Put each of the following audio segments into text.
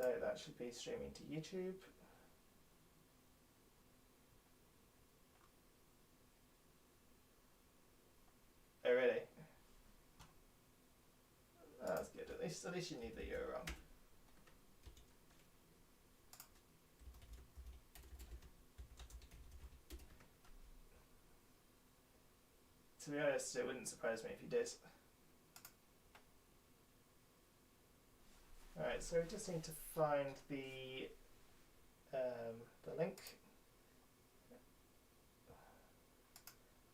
So that should be streaming to YouTube. Oh really? That's good. At least you knew that you were wrong. To be honest, it wouldn't surprise me if you did. Alright, so we just need to find the link.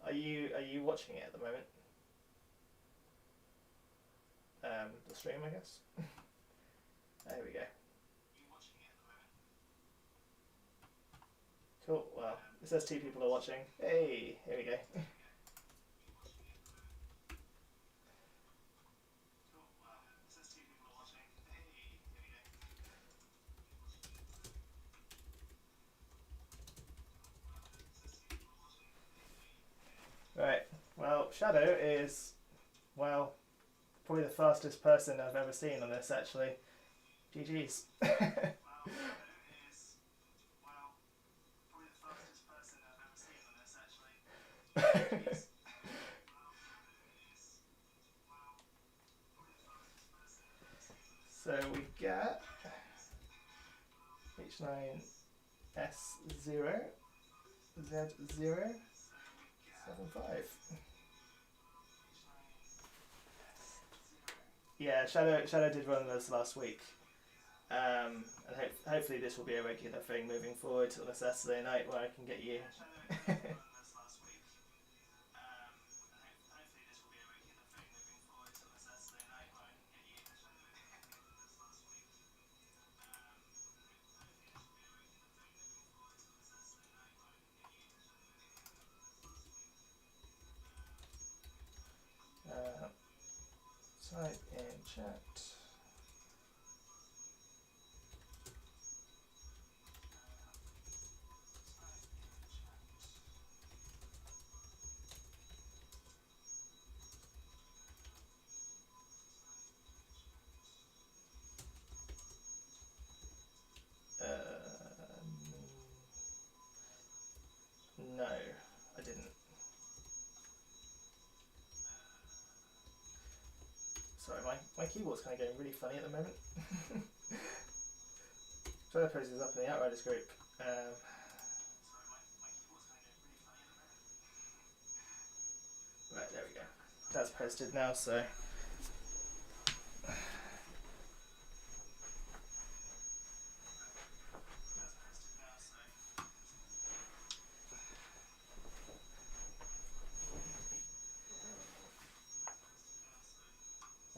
Are you watching it at the moment? The stream, I guess. There we go. Cool. Well, it says 2 people are watching. Hey, here we go. Right. Well, Shadow is, well, probably the fastest person I've ever seen on this, actually. GG's. So we get H9 S0 Z0 75. Yeah, Shadow did run this last week. And hopefully this will be a regular thing moving forward on a Saturday night where I can get you. Type in chat. No, I didn't. Sorry, my keyboard's kind of getting really funny at the moment. Trying to post this up in the Outriders group. Right, there we go. That's posted now, so.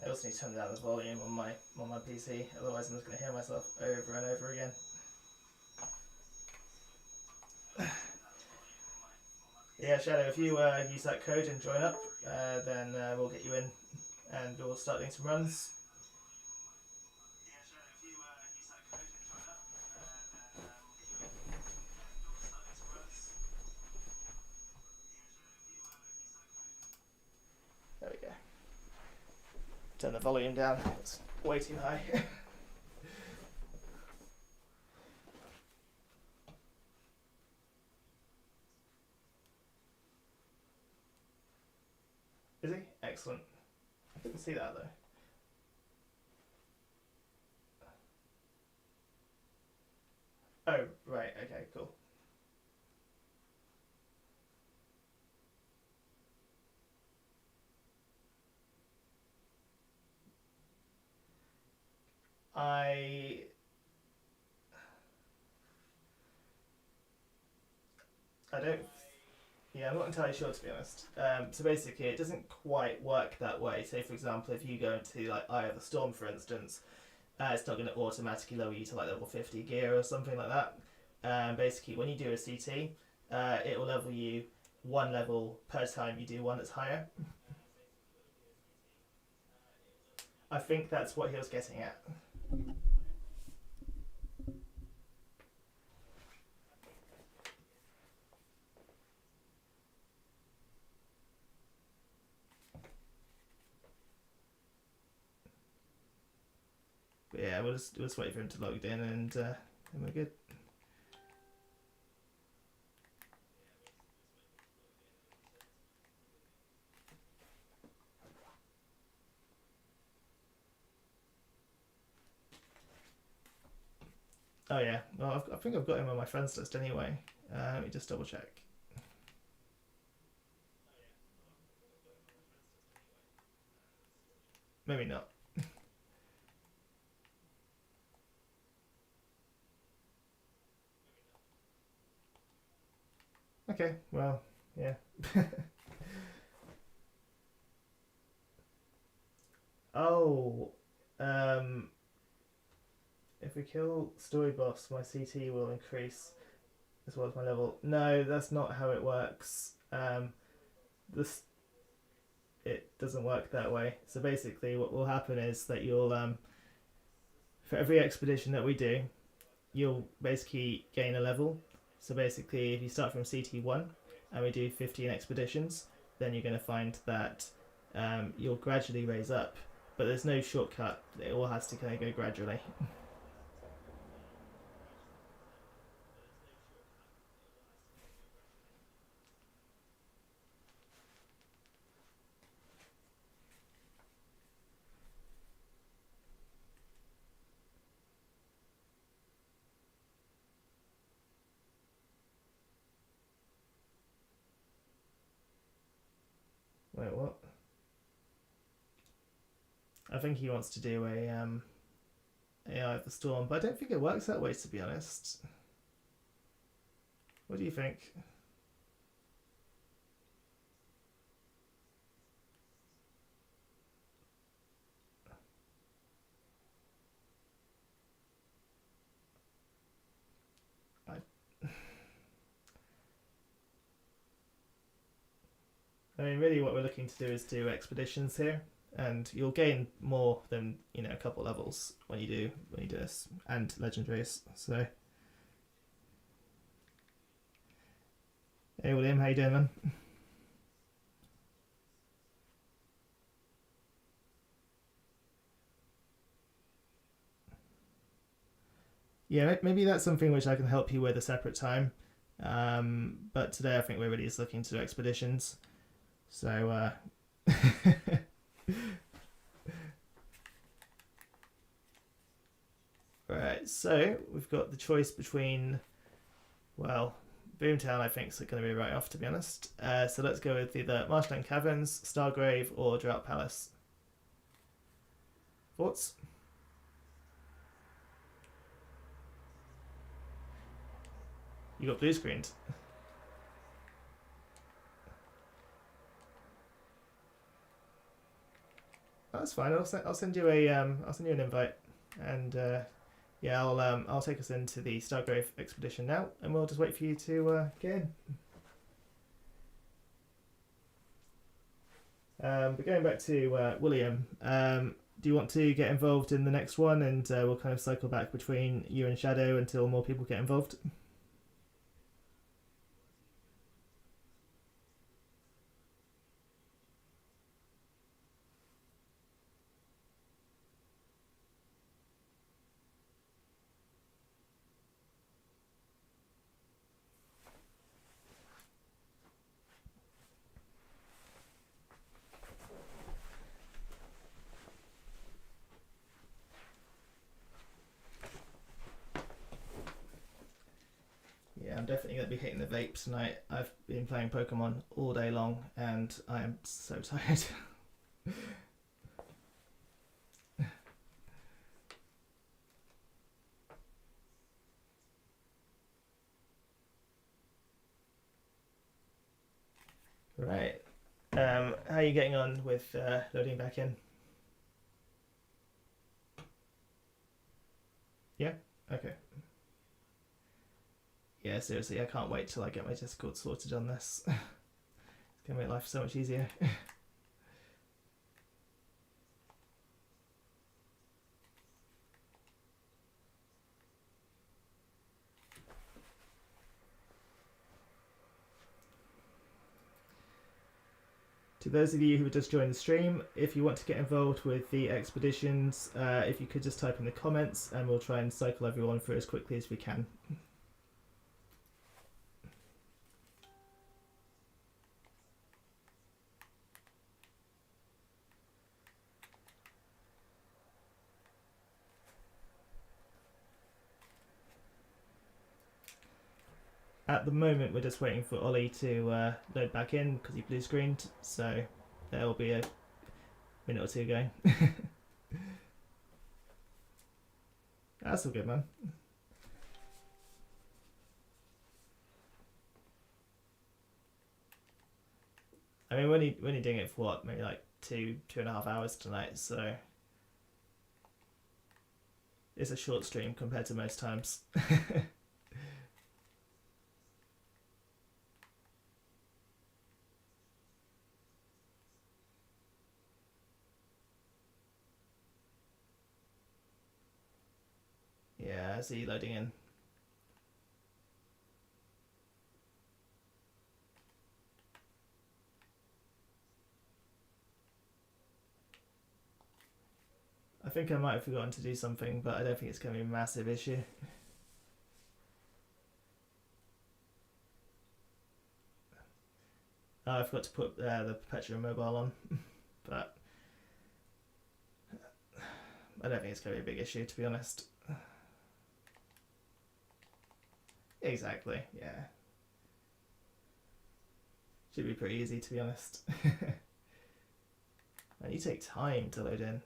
I also need to turn down the volume on my PC, otherwise I'm just going to hear myself over and over again. Yeah, Shadow, if you use that code and join up, then we'll get you in and we'll start doing some runs. There we go. Turn the volume down, it's way too high. Is he? Excellent. I didn't see that though. Oh, right, okay, cool. I don't. Yeah, I'm not entirely sure to be honest. So basically, it doesn't quite work that way. So, for example, if you go into like Eye of the Storm, for instance, it's not going to automatically lower you to like level 50 gear or something like that. Basically, when you do a CT, it will level you 1 level per time you do one that's higher. I think that's what he was getting at. But yeah, we'll just wait for him to log in, and we're good. Oh yeah, well I think I've got him on my friends list anyway. Let me just double check. Maybe not. Okay, well, yeah. Oh, if we kill story boss, my CT will increase as well as my level. No, that's not how it works. This It doesn't work that way. So basically, what will happen is that you'll for every expedition that we do, you'll basically gain a level. So basically, if you start from CT1 and we do 15 expeditions, then you're going to find that you'll gradually raise up. But there's no shortcut. It all has to kind of go gradually. Wait, what? I think he wants to do a AI of the Storm, but I don't think it works that way, to be honest. What do you think? I mean, really, what we're looking to do is do expeditions here, and you'll gain more than a couple levels when you do this, and legendaries. So, hey William, how you doing, man? Yeah, maybe that's something which I can help you with a separate time. But today I think we're really just looking to do expeditions. So, right, so we've got the choice between, well, Boomtown I think is going to be right off, to be honest. So let's go with either Marshland Caverns, Stargrave, or Drought Palace. Thoughts? You got blue screened. That's fine. I'll send you an invite, and yeah, I'll take us into the Stargrave expedition now, and we'll just wait for you to get in. But going back to William, do you want to get involved in the next one, and we'll kind of cycle back between you and Shadow until more people get involved? Yeah, I'm definitely going to be hitting the vape tonight. I've been playing Pokemon all day long, and I am so tired. Right. How are you getting on with loading back in? Yeah? Okay. Yeah, seriously, I can't wait till I get my Discord sorted on this. It's going to make life so much easier. To those of you who have just joined the stream, if you want to get involved with the expeditions, if you could just type in the comments and we'll try and cycle everyone through as quickly as we can. At the moment, we're just waiting for Ollie to load back in because he blue screened, so there will be a minute or two going. That's all good, man. I mean, we're only doing it for what, maybe like 2.5 hours tonight, so it's a short stream compared to most times. Yeah, I see you loading in. I think I might have forgotten to do something, but I don't think it's going to be a massive issue. I forgot to put the perpetual mobile on, but I don't think it's going to be a big issue, to be honest. Exactly, yeah. Should be pretty easy, to be honest. And you take time to load in.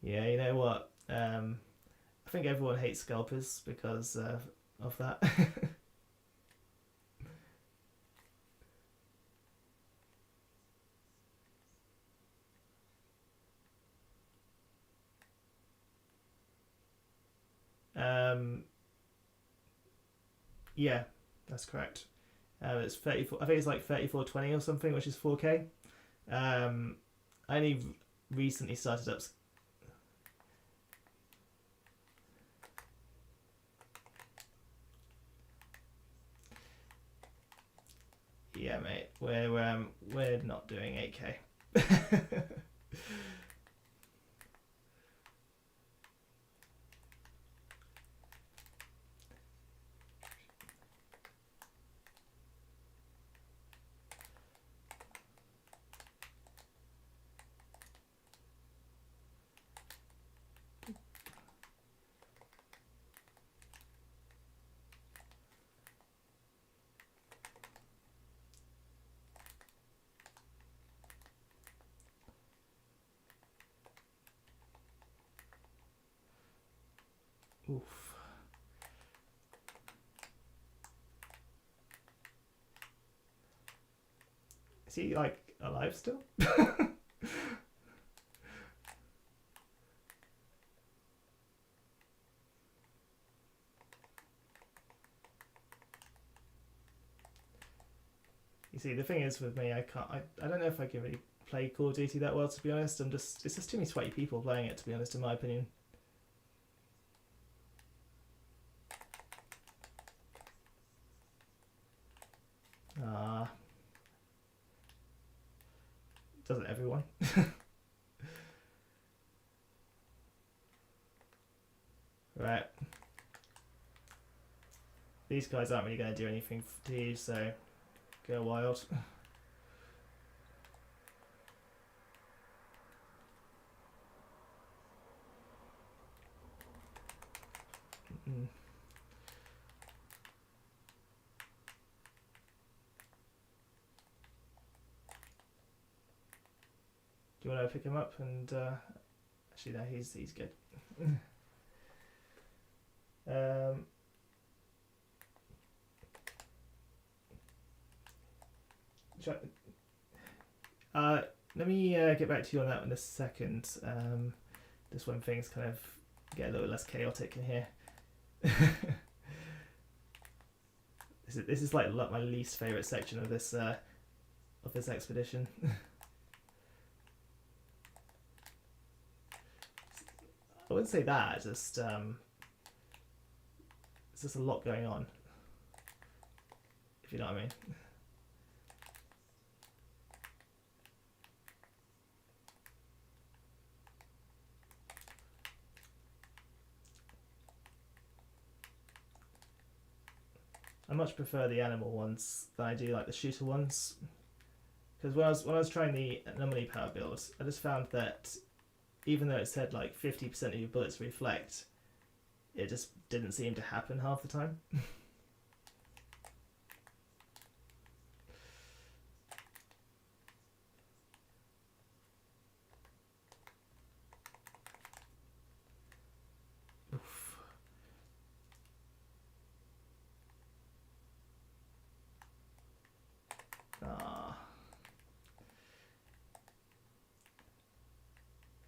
Yeah, you know what? I think everyone hates scalpers because of that. Yeah, that's correct. It's 34. I think it's like 3420 or something, which is 4K. I only recently started up. Yeah, mate, we're not doing 8K. Oof. Is he like alive still? You see, the thing is with me, I don't know if I can really play Call of Duty that well, to be honest. It's just too many sweaty people playing it, to be honest, in my opinion. Doesn't everyone? Right. These guys aren't really going to do anything to you, so go wild. Mm. Do you want to pick him up? And actually, no, he's good. Let me get back to you on that in a second. Just when things kind of get a little less chaotic in here. This is like my least favourite section of this expedition. I wouldn't say that. It's just a lot going on. you know what I mean. I much prefer the animal ones than I do like the shooter ones. Because when I was trying the anomaly power build, I just found that even though it said like 50% of your bullets reflect, it just didn't seem to happen half the time.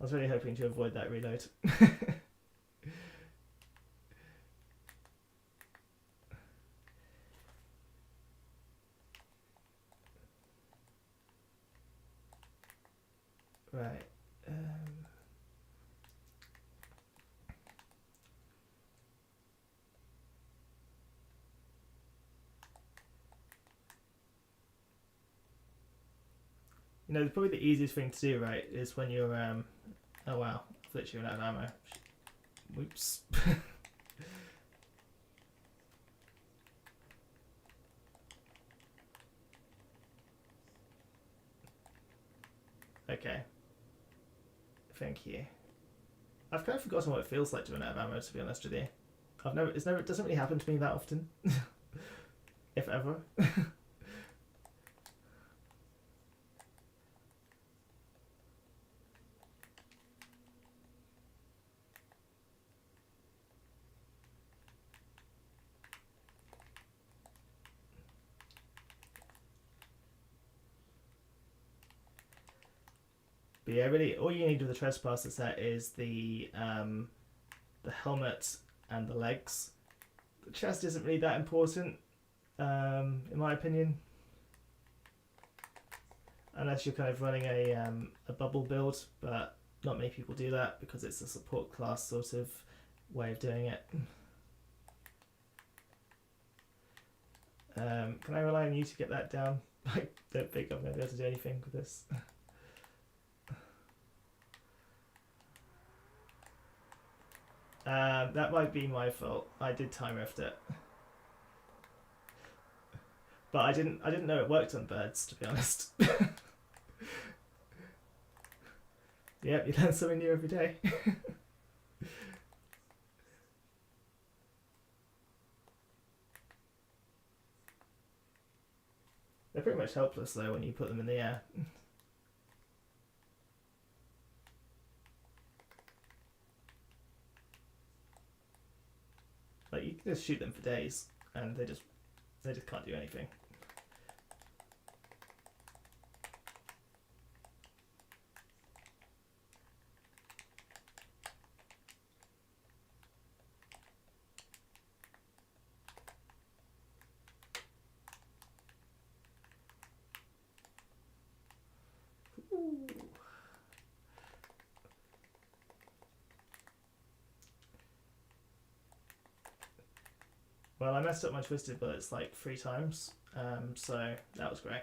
I was really hoping to avoid that reload. Right. You know, probably the easiest thing to do, right, is when you're oh wow, I've literally run out of ammo. Whoops. Okay. Thank you. I've kind of forgotten what it feels like to run out of ammo, to be honest with you. It doesn't really happen to me that often. If ever. But yeah, really, all you need with the Trespasser set is the helmet and the legs. The chest isn't really that important, in my opinion, unless you're kind of running a bubble build. But not many people do that because it's a support class sort of way of doing it. Can I rely on you to get that down? I don't think I'm going to be able to do anything with this. That might be my fault. I did time rift it, but I didn't know it worked on birds, to be honest. Yep, you learn something new every day. They're pretty much helpless though when you put them in the air. Like you can just shoot them for days and they just can't do anything. Ooh. Well, I messed up my twisted bullets like 3 times, so that was great.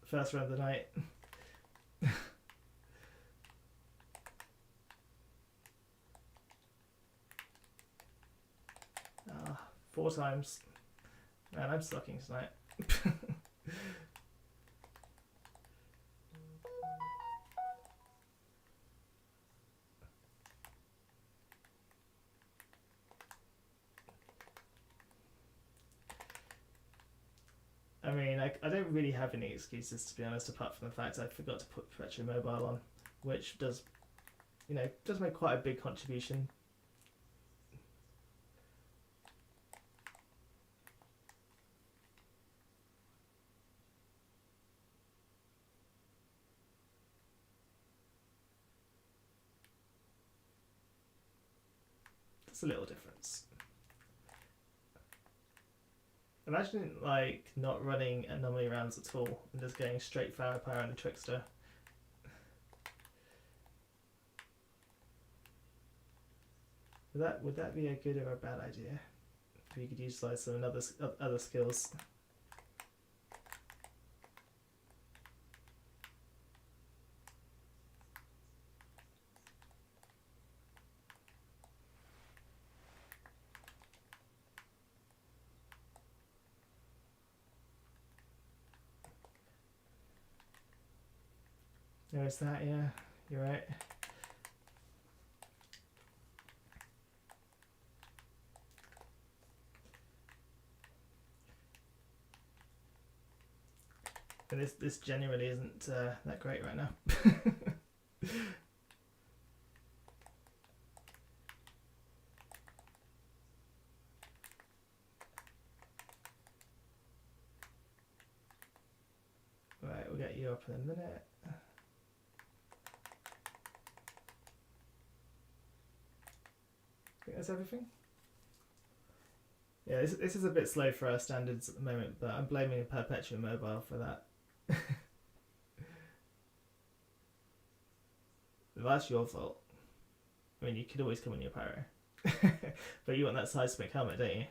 First round of the night. 4 times. Man, I'm sucking tonight. I mean, I don't really have any excuses, to be honest, apart from the fact I forgot to put Retro Mobile on, which does make quite a big contribution. That's a little difference. Imagine like not running anomaly rounds at all and just going straight firepower on the Trickster. Would that be a good or a bad idea? if you could utilise some other skills. There's that, yeah, you're right. And this genuinely isn't that great right now. Right, we'll get you up in a minute. I think that's everything. Yeah, this is a bit slow for our standards at the moment, but I'm blaming a Perpetuum mobile for that. Well, that's your fault. I mean, you could always come on your pyro. But you want that seismic helmet, don't you?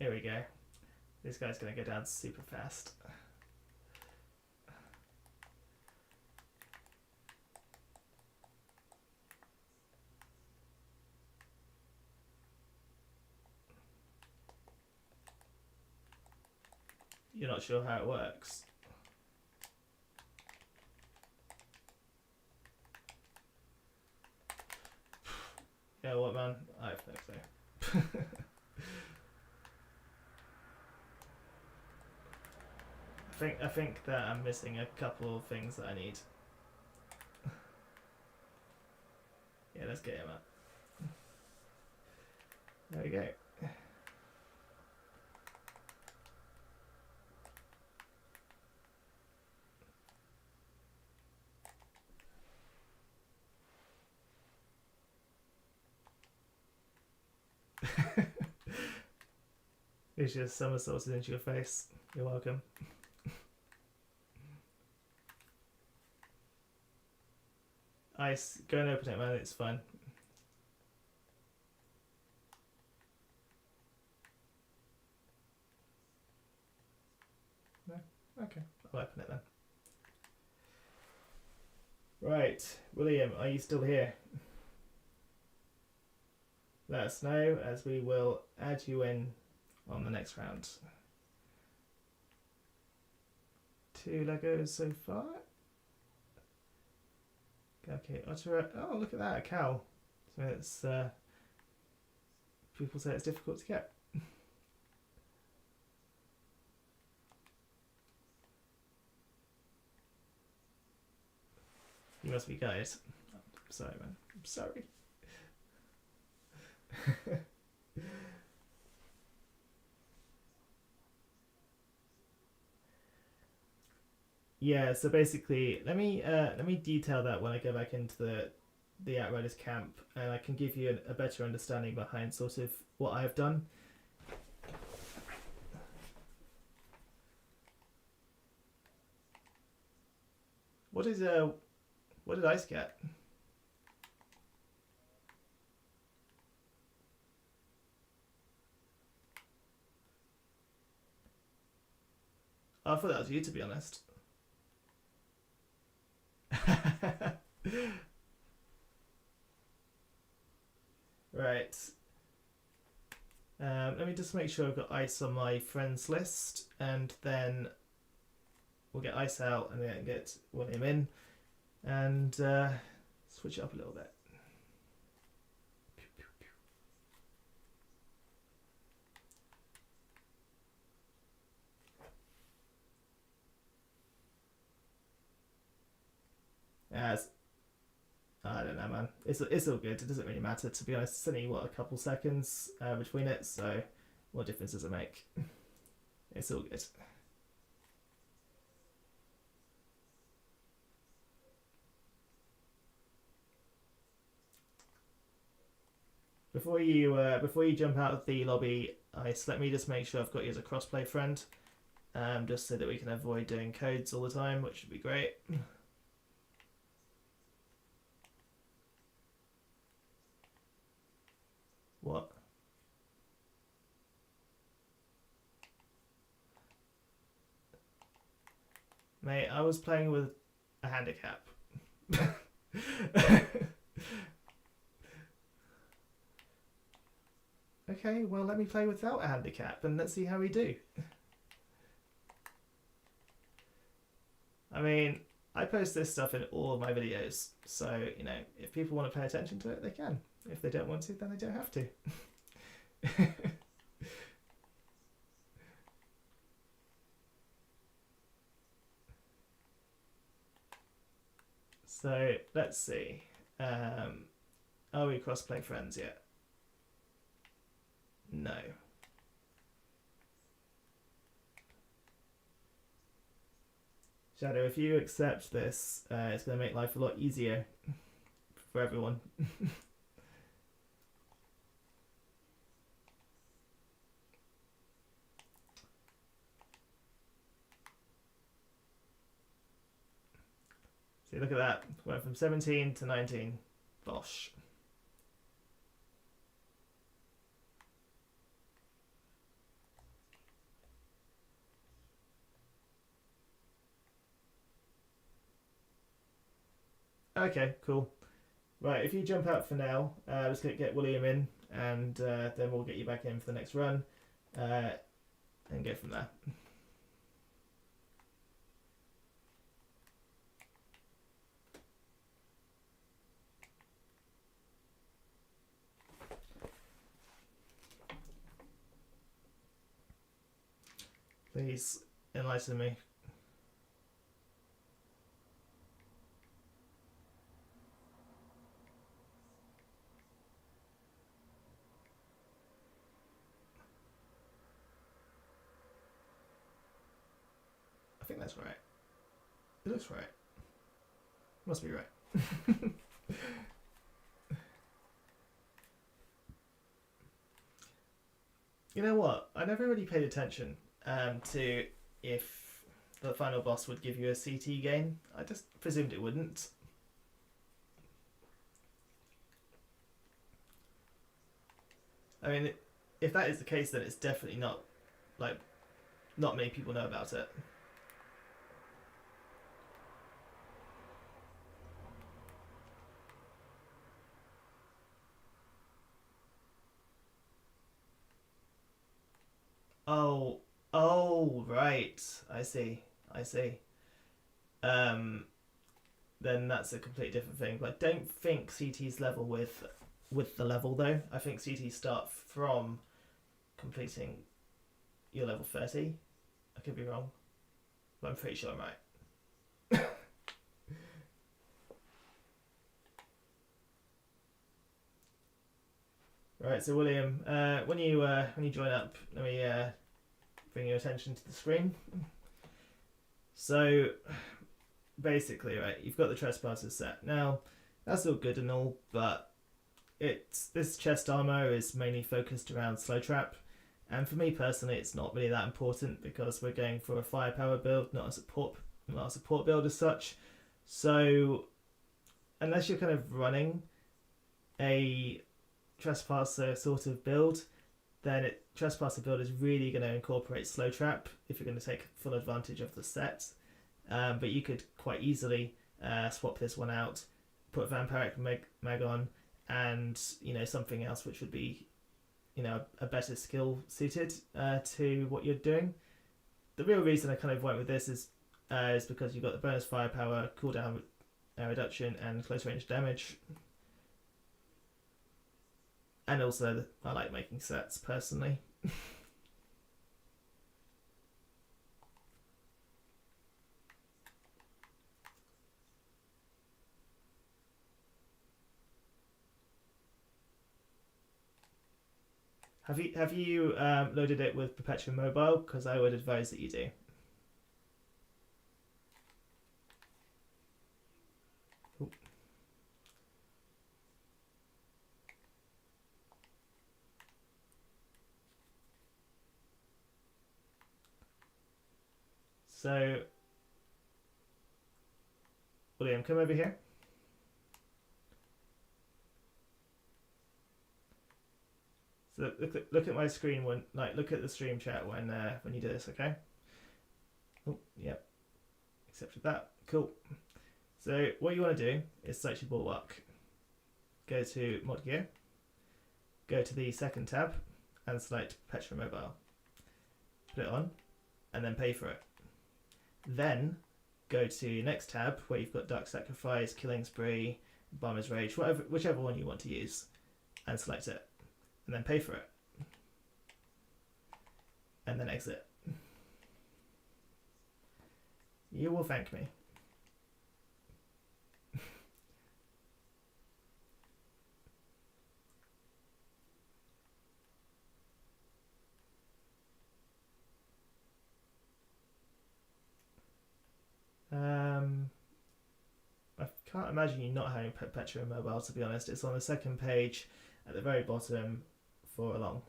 Here we go. This guy's going to go down super fast. You're not sure how it works. Yeah, what, man? I have no clue. I think that I'm missing a couple of things that I need. Yeah, let's get him up. There we go. It's just somersaulted into your face. You're welcome. Ice, go and open it, man. It's fine. No? Okay, I'll open it then. Right, William, are you still here? Let us know, as we will add you in on the next round. 2 Legos so far. Okay, Otter. Oh, look at that, a cow. So it's people say it's difficult to get. You must be guys. I'm sorry, man. I'm sorry. Yeah, so basically, let me detail that when I go back into the Outriders camp, and I can give you a better understanding behind sort of what I've done. What did Ice get? I thought that was you, to be honest. Right. Let me just make sure I've got Ice on my friends list, and then we'll get Ice out and then get William in, and switch it up a little bit. As I don't know, man. It's all good. It doesn't really matter, to be honest. It's only a couple seconds between it, so what difference does it make? It's all good. before you jump out of the lobby, Ice, let me just make sure I've got you as a crossplay friend, just so that we can avoid doing codes all the time, which would be great. What? Mate, I was playing with a handicap. Okay, well, let me play without a handicap and let's see how we do. I mean, I post this stuff in all of my videos, so, you know, if people want to pay attention to it, they can. If they don't want to, then they don't have to. So, let's see. Are we crossplay friends yet? No. Shadow, if you accept this, it's going to make life a lot easier for everyone. See, look at that. Went from 17 to 19. Bosh. Okay, cool. Right, if you jump out for now, let's get William in, and then we'll get you back in for the next run, and go from there. Please enlighten me. I think that's right. It looks right. Must be right. You know what? I never really paid attention to if the final boss would give you a CT gain. I just presumed it wouldn't. I mean, if that is the case, then it's definitely not, like, not many people know about it. Oh, right. I see. Then that's a completely different thing. But I don't think CTs level with the level though. I think CTs start from completing your level 30. I could be wrong, but I'm pretty sure I'm right. Right, so William, when you join up, let me bring your attention to the screen. So basically, right, you've got the trespassers set. Now, that's all good and all, but this chest armor is mainly focused around slow trap, and for me personally, it's not really that important because we're going for a firepower build, not a support build as such. So unless you're kind of running a trespasser sort of build, then trespasser build is really going to incorporate slow trap if you're going to take full advantage of the set. But you could quite easily swap this one out, put vampiric mag on, and something else which would be a better skill suited to what you're doing. The real reason I kind of went with this is because you've got the bonus firepower, cooldown reduction, and close range damage. And also, I like making sets, personally. Have you loaded it with Perpetuum Mobile? Because I would advise that you do. So, William, come over here. So look at my screen when, like, look at the stream chat when you do this, okay? Oh, yep. Accepted that. Cool. So what you want to do is select your bulwark. Go to mod gear. Go to the second tab and select Petra Mobile. Put it on, and then pay for it. Then go to next tab where you've got Dark Sacrifice, Killing Spree, Bomber's Rage, whichever one you want to use, and select it. And then pay for it. And then exit. You will thank me. I can't imagine you not having Petra Mobile, to be honest. It's on the second page at the very bottom for along.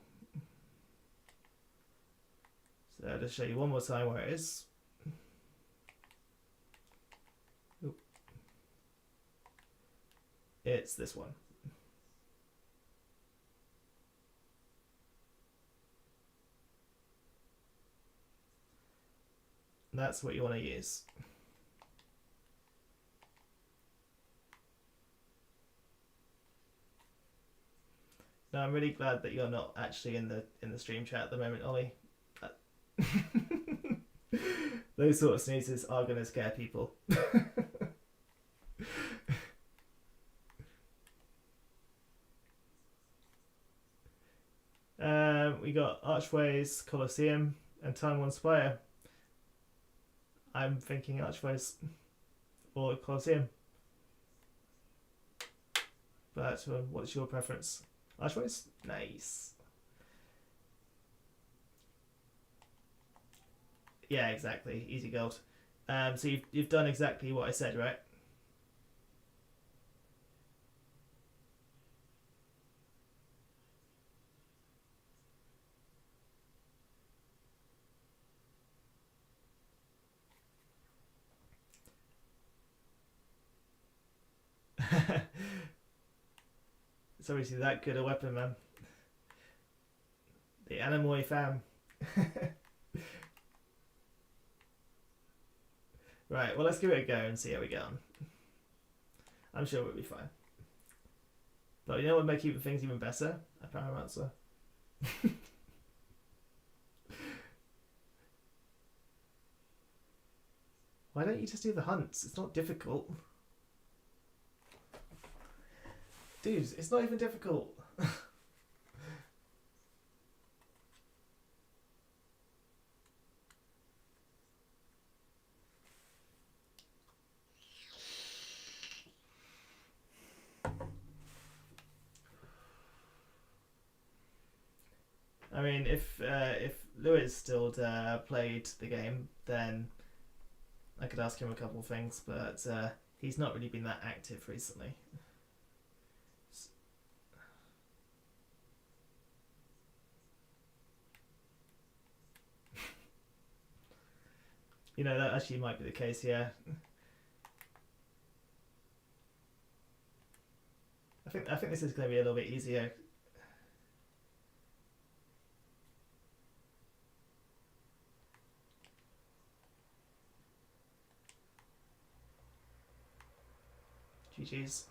So I'll just show you one more time where it is. Oop. It's this one. That's what you want to use. Now I'm really glad that you're not actually in the stream chat at the moment, Ollie. Those sort of sneezes are going to scare people. We got Archways, Colosseum, and Time One Spire. I'm thinking Archways or Colosseum. But what's your preference? Archways? Nice. Yeah, exactly. Easy gold. So you've done exactly what I said, right? It's obviously that good a weapon, man. The Animoy fam. Right, well, let's give it a go and see how we get on. I'm sure we'll be fine. But you know what would make things even better? A Paramancer. Why don't you just do the hunts? It's not difficult. Dude, it's not even difficult. I mean, if Lewis still played the game, then I could ask him a couple of things, but he's not really been that active recently. You know, that actually might be the case, yeah. I think this is going to be a little bit easier. GG's.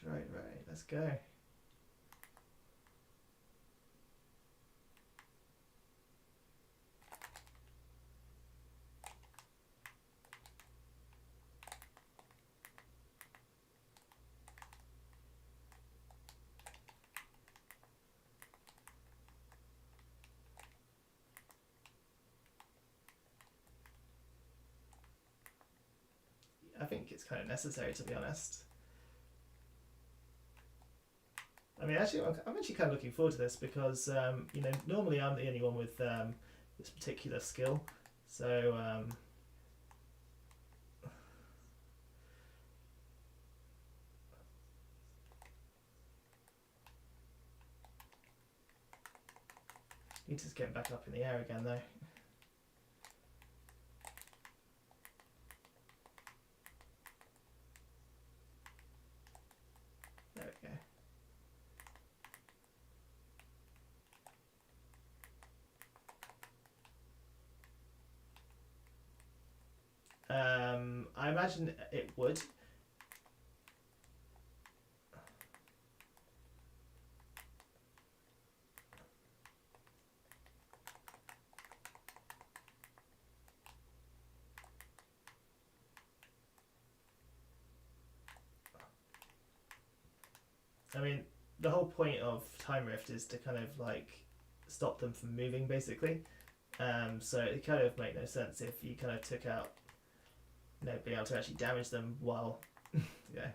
Right. Let's go. I think it's kind of necessary, to be honest. I mean, actually, I'm actually kind of looking forward to this because, you know, normally I'm the only one with this particular skill. So need to just get back up in the air again though. There we go. I imagine it would. I mean, the whole point of Time Rift is to kind of like stop them from moving, basically. So it kind of make no sense if you kind of took out, being able to actually damage them while, yeah.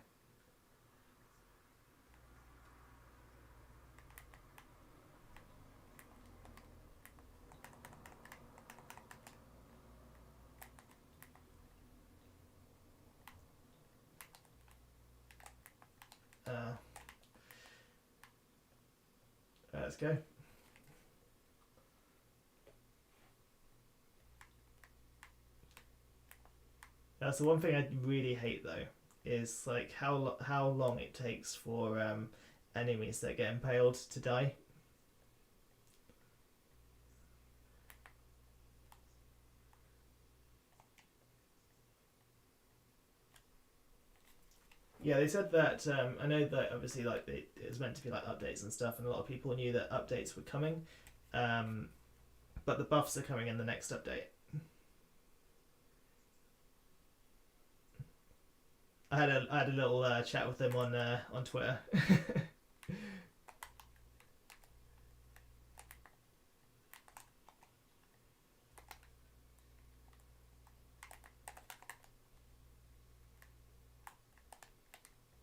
Let's go. That's the one thing I really hate though, is like how long it takes for enemies that get impaled to die. Yeah, they said that. I know that obviously, like it was meant to be like updates and stuff, and a lot of people knew that updates were coming, but the buffs are coming in the next update. I had a little chat with them on Twitter.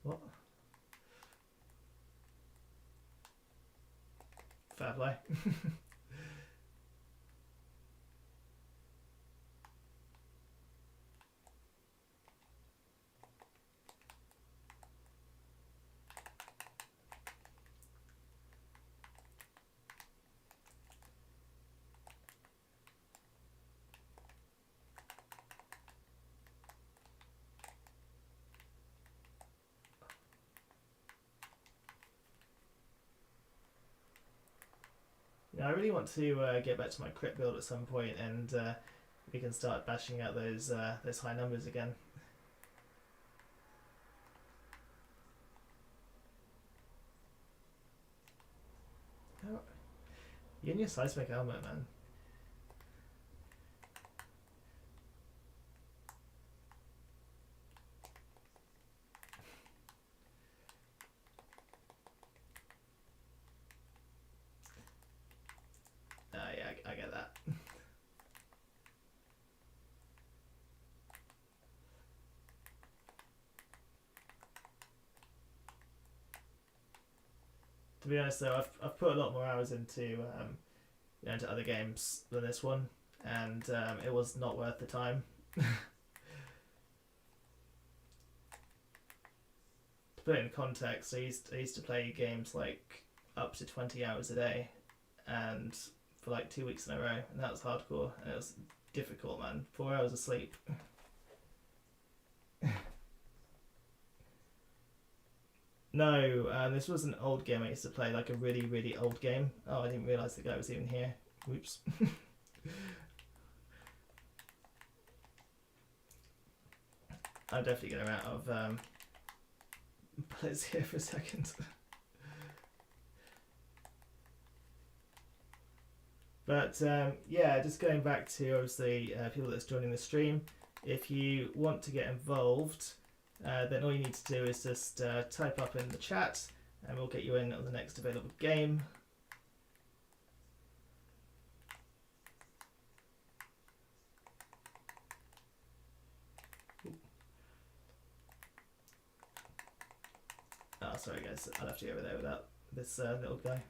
What? Fair play. I really want to get back to my crit build at some point, and we can start bashing out those high numbers again. Oh. You and your seismic helmet, man. Yeah, I get that. To be honest though, I've put a lot more hours into into other games than this one, and it was not worth the time. To put it in context, I used to play games like up to 20 hours a day, and for like 2 weeks in a row, and that was hardcore, and it was difficult, man. 4 hours of sleep. No, this was an old game I used to play, like a really, really old game. Oh, I didn't realise the guy was even here. Whoops. I'm definitely going to run out of bullets here for a second. But yeah, just going back to obviously people that's joining the stream, if you want to get involved, then all you need to do is just type up in the chat and we'll get you in on the next available game. Oh, sorry guys, I'll have to go over there without this little guy.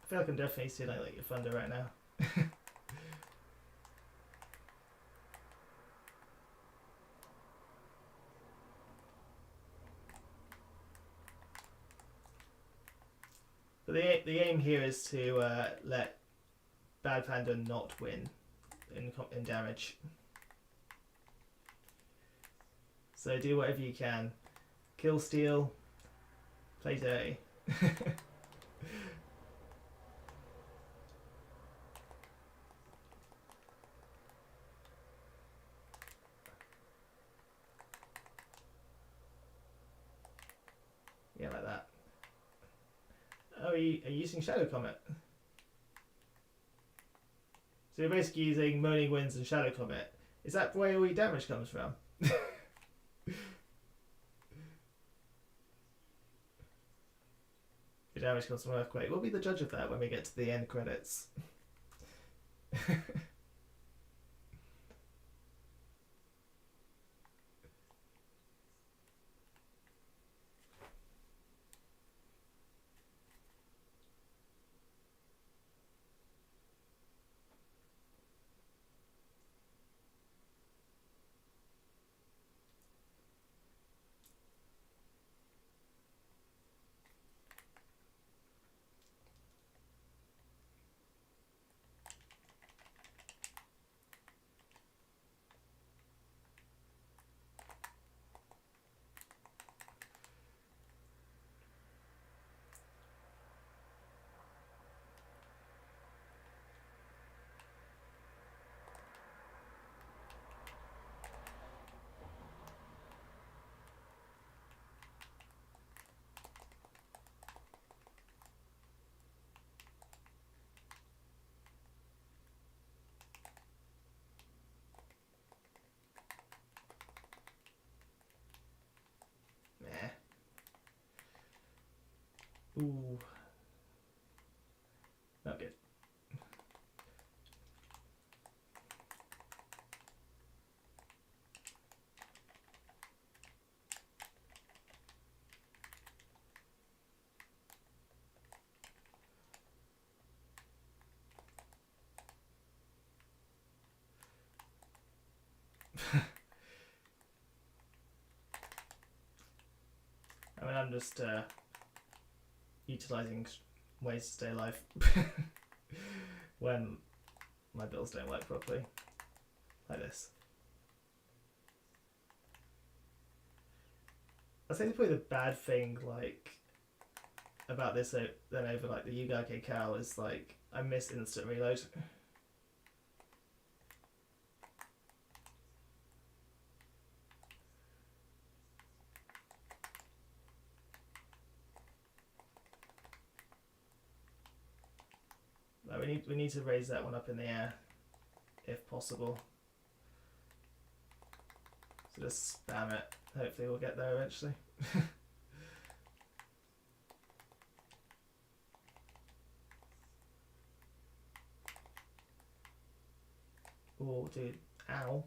feel like I'm definitely stealing like your thunder right now. But the aim here is to let Bad Panda not win in damage. So do whatever you can. Kill steal. Play dirty. Yeah, like that. Oh, are you using Shadow Comet? So you're basically using Moaning Winds and Shadow Comet. Is that where all your damage comes from? Your damage comes from Earthquake. We'll be the judge of that when we get to the end credits. Meh. Ooh. Not good. I mean, I'm just utilising ways to stay alive when my bills don't work properly, like this. I think probably the bad thing, like, about this then over like the Yugage cow is like I miss instant reload. Like we need to raise that one up in the air, if possible. So just spam it. Hopefully we'll get there eventually. Oh, dude. Ow.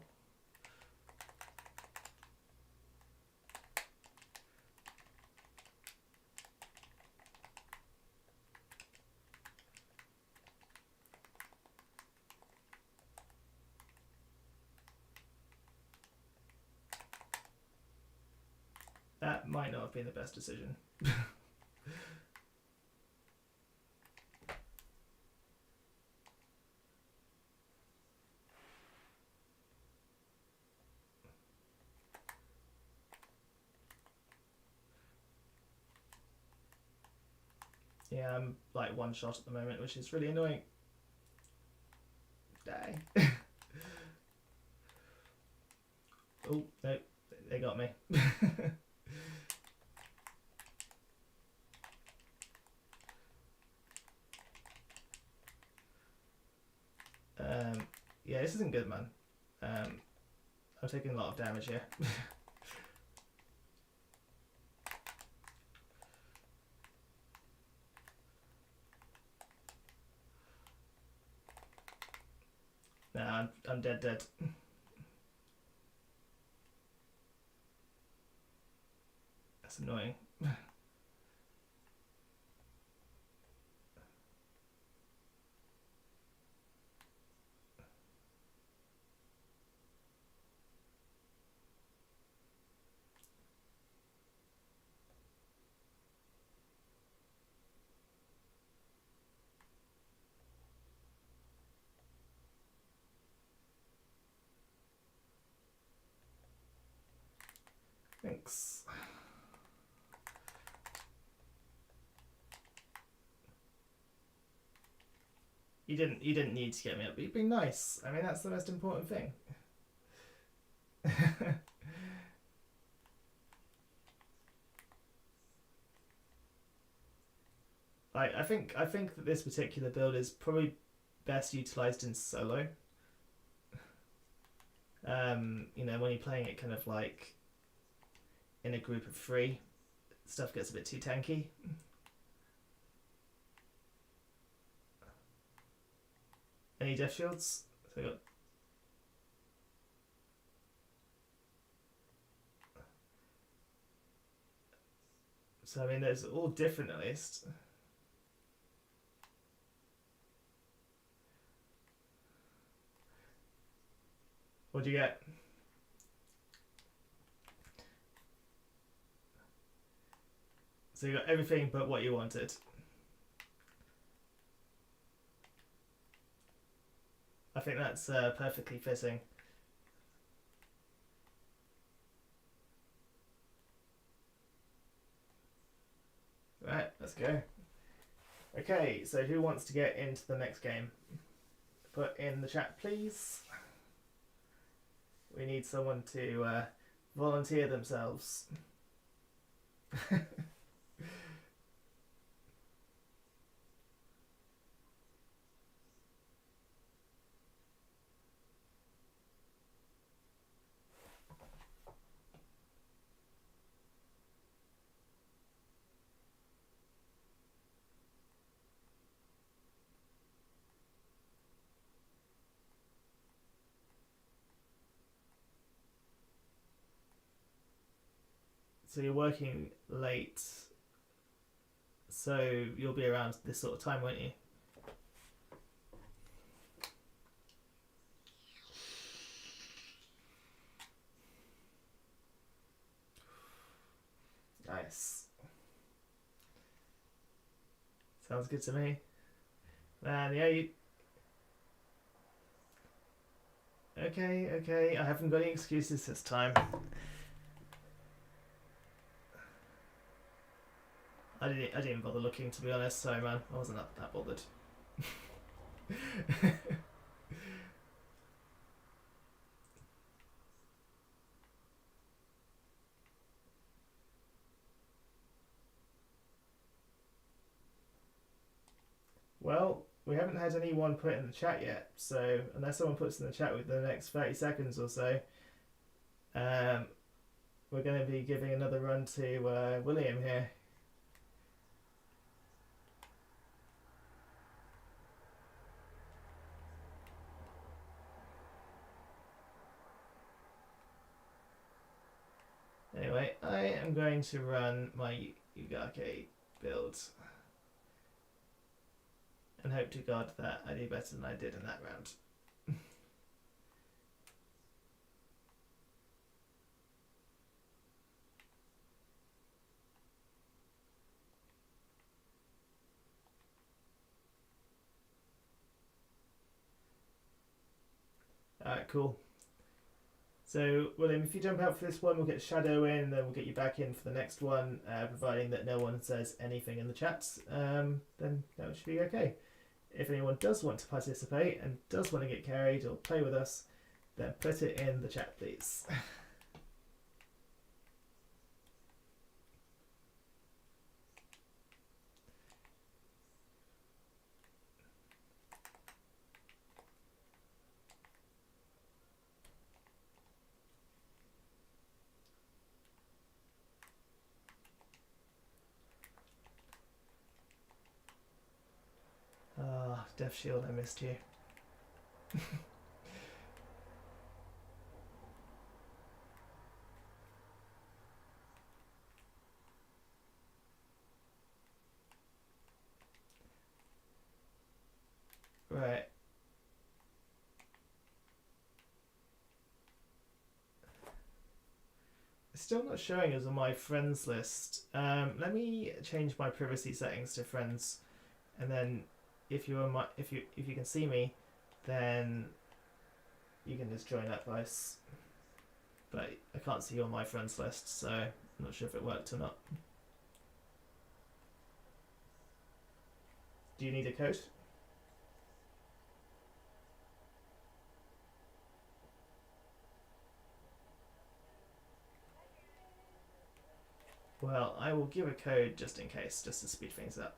That might not have been the best decision. Yeah, I'm like one shot at the moment, which is really annoying. Die. Oh, no, they got me. Yeah, this isn't good, man. I'm taking a lot of damage here. Nah, I'm dead. That's annoying. Thanks. You didn't need to get me up, but you've been nice. I mean, that's the most important thing. I think that this particular build is probably best utilized in solo. You know, when you're playing it kind of like in a group of 3, stuff gets a bit too tanky. Any death shields? So I mean, there's all different at least. What'd you get? So you got everything but what you wanted. I think that's perfectly fitting. Right, let's go. Okay, so who wants to get into the next game? Put in the chat, please. We need someone to volunteer themselves. So you're working late, so you'll be around this sort of time, won't you? Nice. Sounds good to me. Man, yeah, you... Okay, I haven't got any excuses this time. I didn't even bother looking, to be honest, so man, I wasn't that bothered. Well, we haven't had anyone put in the chat yet, so unless someone puts in the chat within the next 30 seconds or so, we're going to be giving another run to William here. Anyway, I am going to run my Yugake build and hope to God that I do better than I did in that round. Alright, cool. So, William, if you jump out for this one, we'll get Shadow in, then we'll get you back in for the next one, providing that no one says anything in the chat, then that should be okay. If anyone does want to participate and does want to get carried or play with us, then put it in the chat, please. Ah, Death Shield, I missed you. Right. It's still not showing us on my friends list. Let me change my privacy settings to friends, and then if you can see me, then you can just join that place. but I can't see you on my friends list, so I'm not sure if it worked or not. Do you need a code? Well, I will give a code just in case, just to speed things up.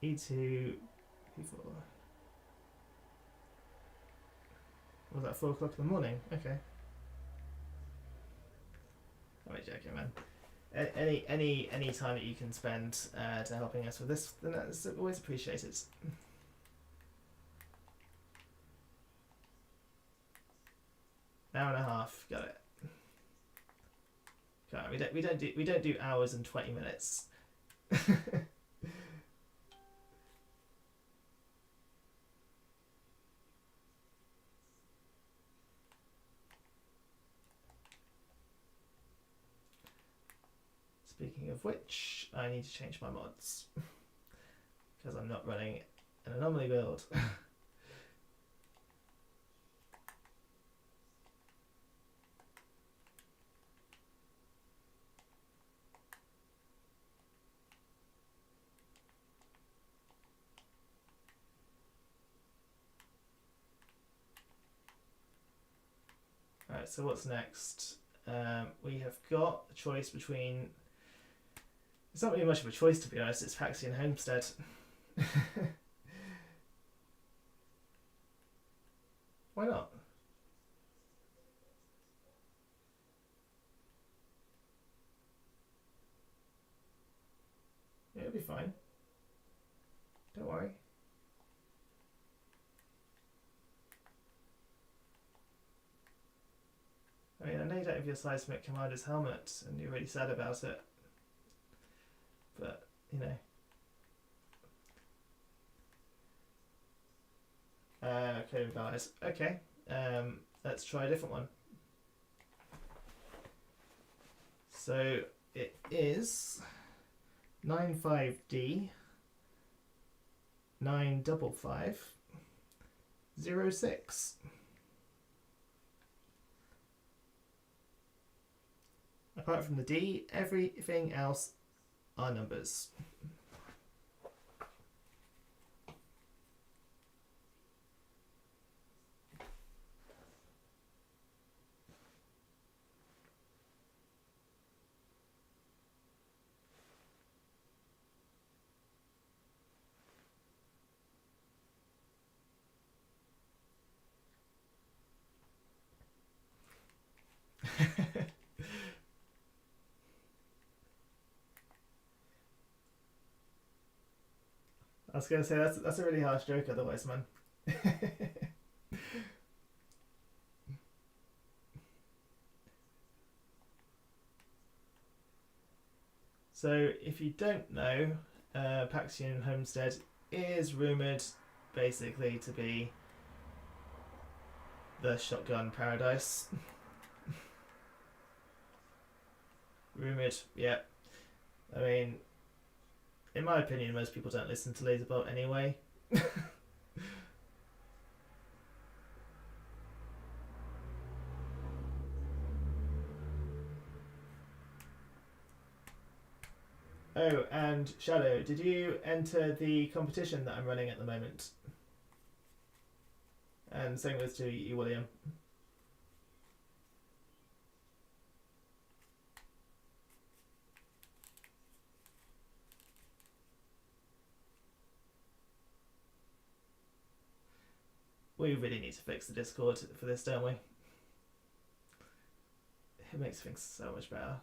E2, P4. Was that 4 o'clock in the morning? Okay. I'm joking, man. Any time that you can spend to helping us with this, then that's always appreciated. Hour and a half, got it. Okay, we don't do hours and 20 minutes. Speaking of which, I need to change my mods because I'm not running an anomaly build. Alright, so what's next? We have got a choice between... It's not really much of a choice, to be honest. It's Paxi and Homestead. Why not? Yeah, it'll be fine. Don't worry. I mean, I know you don't have your seismic commander's helmet, and you're really sad about it. But, you know. Coding values. Okay. Let's try a different one. So it is 95D 95506. Apart from the D, everything else are numbers. I was going to say, that's a really harsh joke otherwise, man. So, if you don't know, Paxian Homestead is rumoured basically to be the shotgun paradise. Rumoured, yeah. I mean, in my opinion, most people don't listen to Laserbolt anyway. Oh, and Shadow, did you enter the competition that I'm running at the moment? And same with to you, William. We really need to fix the Discord for this, don't we? It makes things so much better.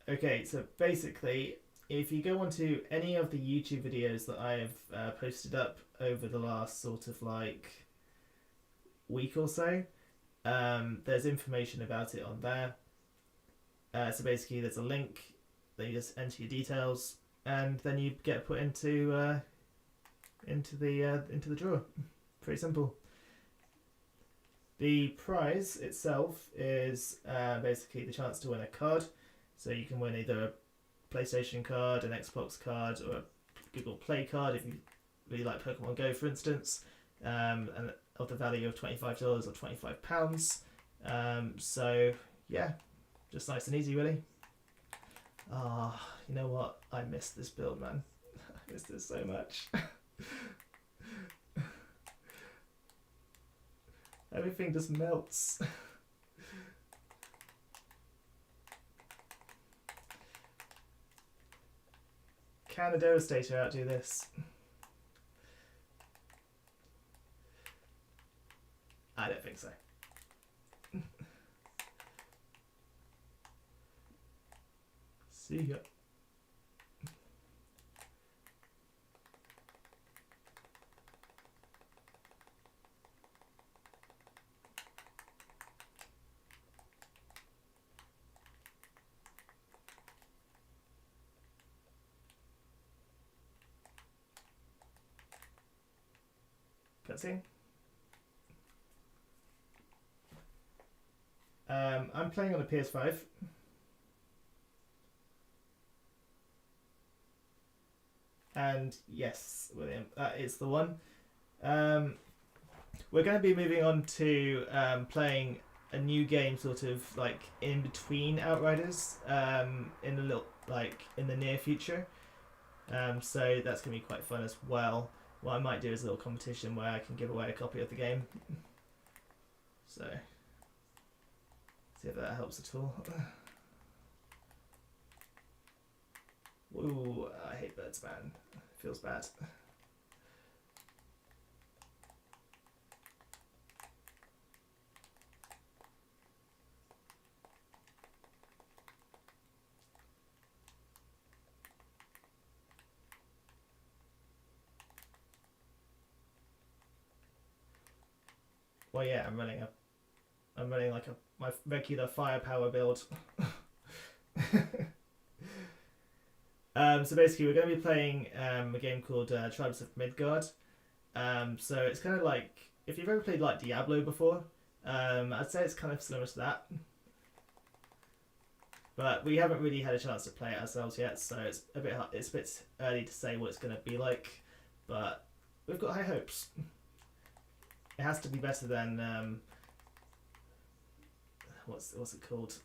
Okay, so basically, if you go onto any of the YouTube videos that I've posted up over the last sort of like week or so, there's information about it on there. So basically, there's a link that you just enter your details, and then you get put into the drawer. Pretty simple. The prize itself is basically the chance to win a card. So you can win either a PlayStation card, an Xbox card, or a Google Play card if you really like Pokemon Go, for instance, and of the value of $25 or £25. So yeah, just nice and easy, really. You know what? I missed this build, man. I missed it so much. Everything just melts. Can a Devastator outdo this? I don't think so. See ya. Cutscene. I'm playing on a PS5. And yes, William, that is the one. We're going to be moving on to playing a new game, sort of like in between Outriders, in a little in the near future. So that's going to be quite fun as well. What I might do is a little competition where I can give away a copy of the game. So, see if that helps at all. Ooh, I hate birds, man. Feels bad. Well, yeah, I'm running like my regular firepower build. So basically, we're going to be playing a game called Tribes of Midgard. So it's kind of like, if you've ever played like Diablo before, I'd say it's kind of similar to that. But we haven't really had a chance to play it ourselves yet, so it's a bit early to say what it's going to be like. But we've got high hopes. It has to be better than what's it called?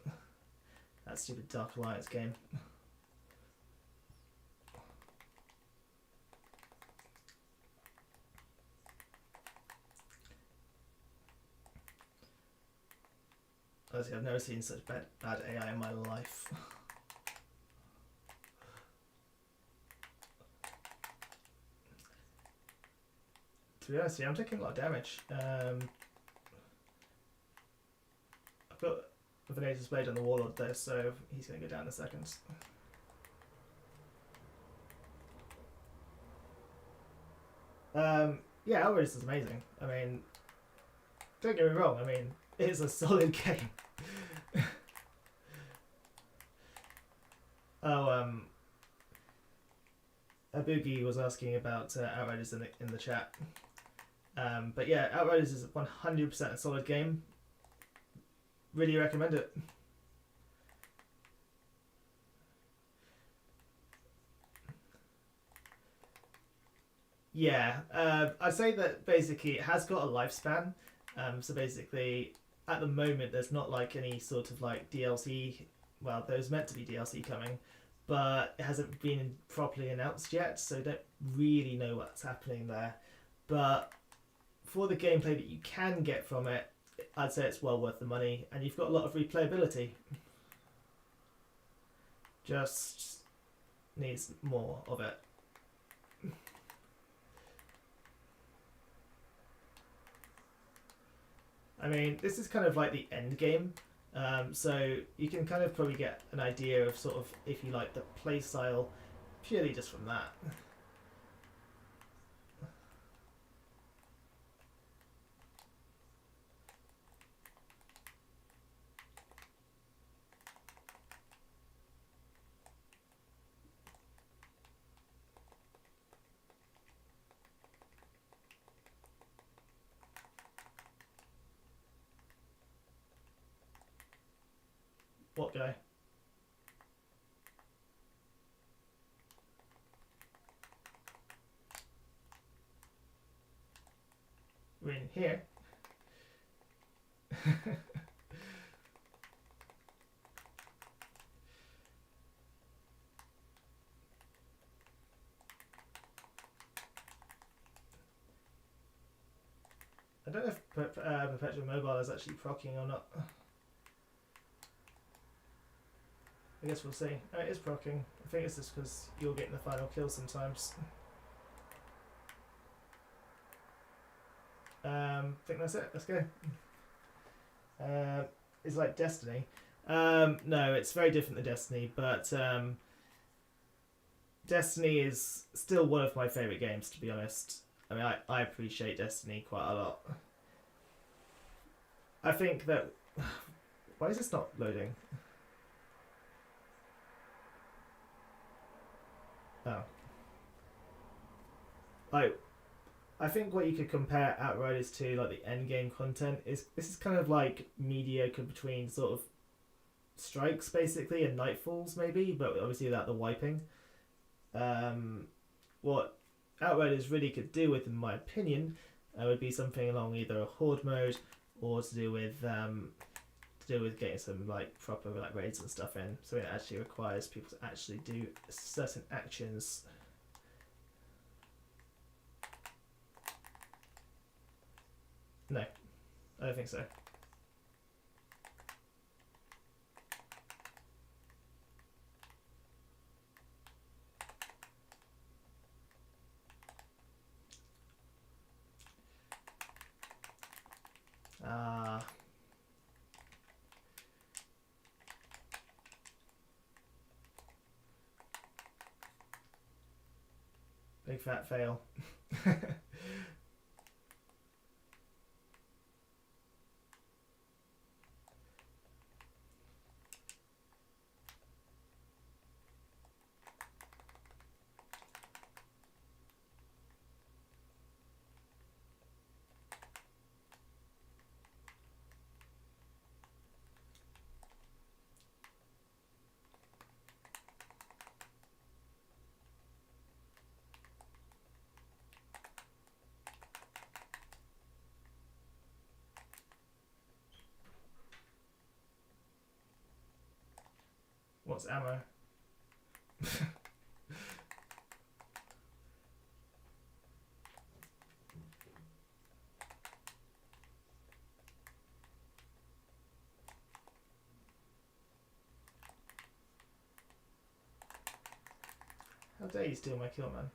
That stupid Dark Alliance game. Honestly, I've never seen such bad AI in my life. To be honest, yeah, I'm taking a lot of damage. I've got a Venator's Blade on the Warlord though, so he's going to go down in a second. Yeah, Outriders is amazing. I mean, don't get me wrong, I mean, it's a solid game. Boogie was asking about Outriders in the chat. But yeah, Outriders is 100% a solid game. Really recommend it. Yeah, I'd say that basically it has got a lifespan. So basically, at the moment, there's not like any sort of like DLC. Well, there's meant to be DLC coming, but it hasn't been properly announced yet, so don't really know what's happening there. But for the gameplay that you can get from it, I'd say it's well worth the money, and you've got a lot of replayability. Just needs more of it. I mean, this is kind of like the end game. So you can kind of probably get an idea of sort of if you like the play style purely just from that. What guy? We're in here. I don't know if Perpetual Mobile is actually proccing or not. I guess we'll see. Oh, it is proccing. I think it's just because you're getting the final kill sometimes. I think that's it. Let's go. It's like Destiny. No, it's very different than Destiny, but Destiny is still one of my favourite games, to be honest. I mean, I appreciate Destiny quite a lot. I think that... Why is this not loading? Oh. I think what you could compare Outriders to, like the end game content, is this is kind of like mediocre between sort of Strikes basically and Nightfalls maybe, but obviously without the wiping. What Outriders really could do with, in my opinion, would be something along either a horde mode or to do with getting some like proper like raids and stuff in, so it actually requires people to actually do certain actions. No, I don't think so. Big fat fail. What's ammo? How dare you steal my kill, man?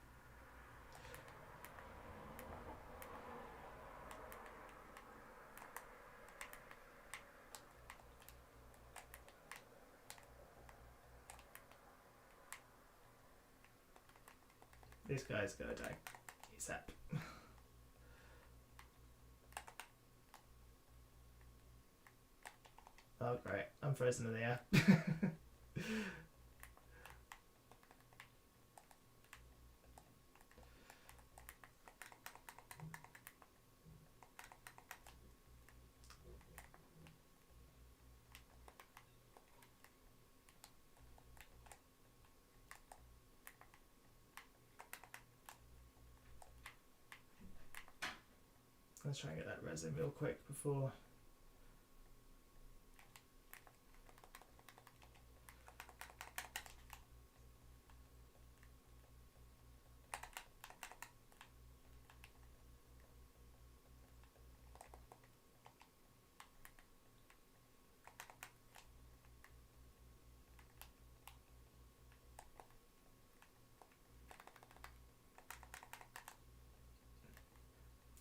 This guy's gonna die. He's up. Oh great, I'm frozen in the air. Let's try and get that resin real quick before.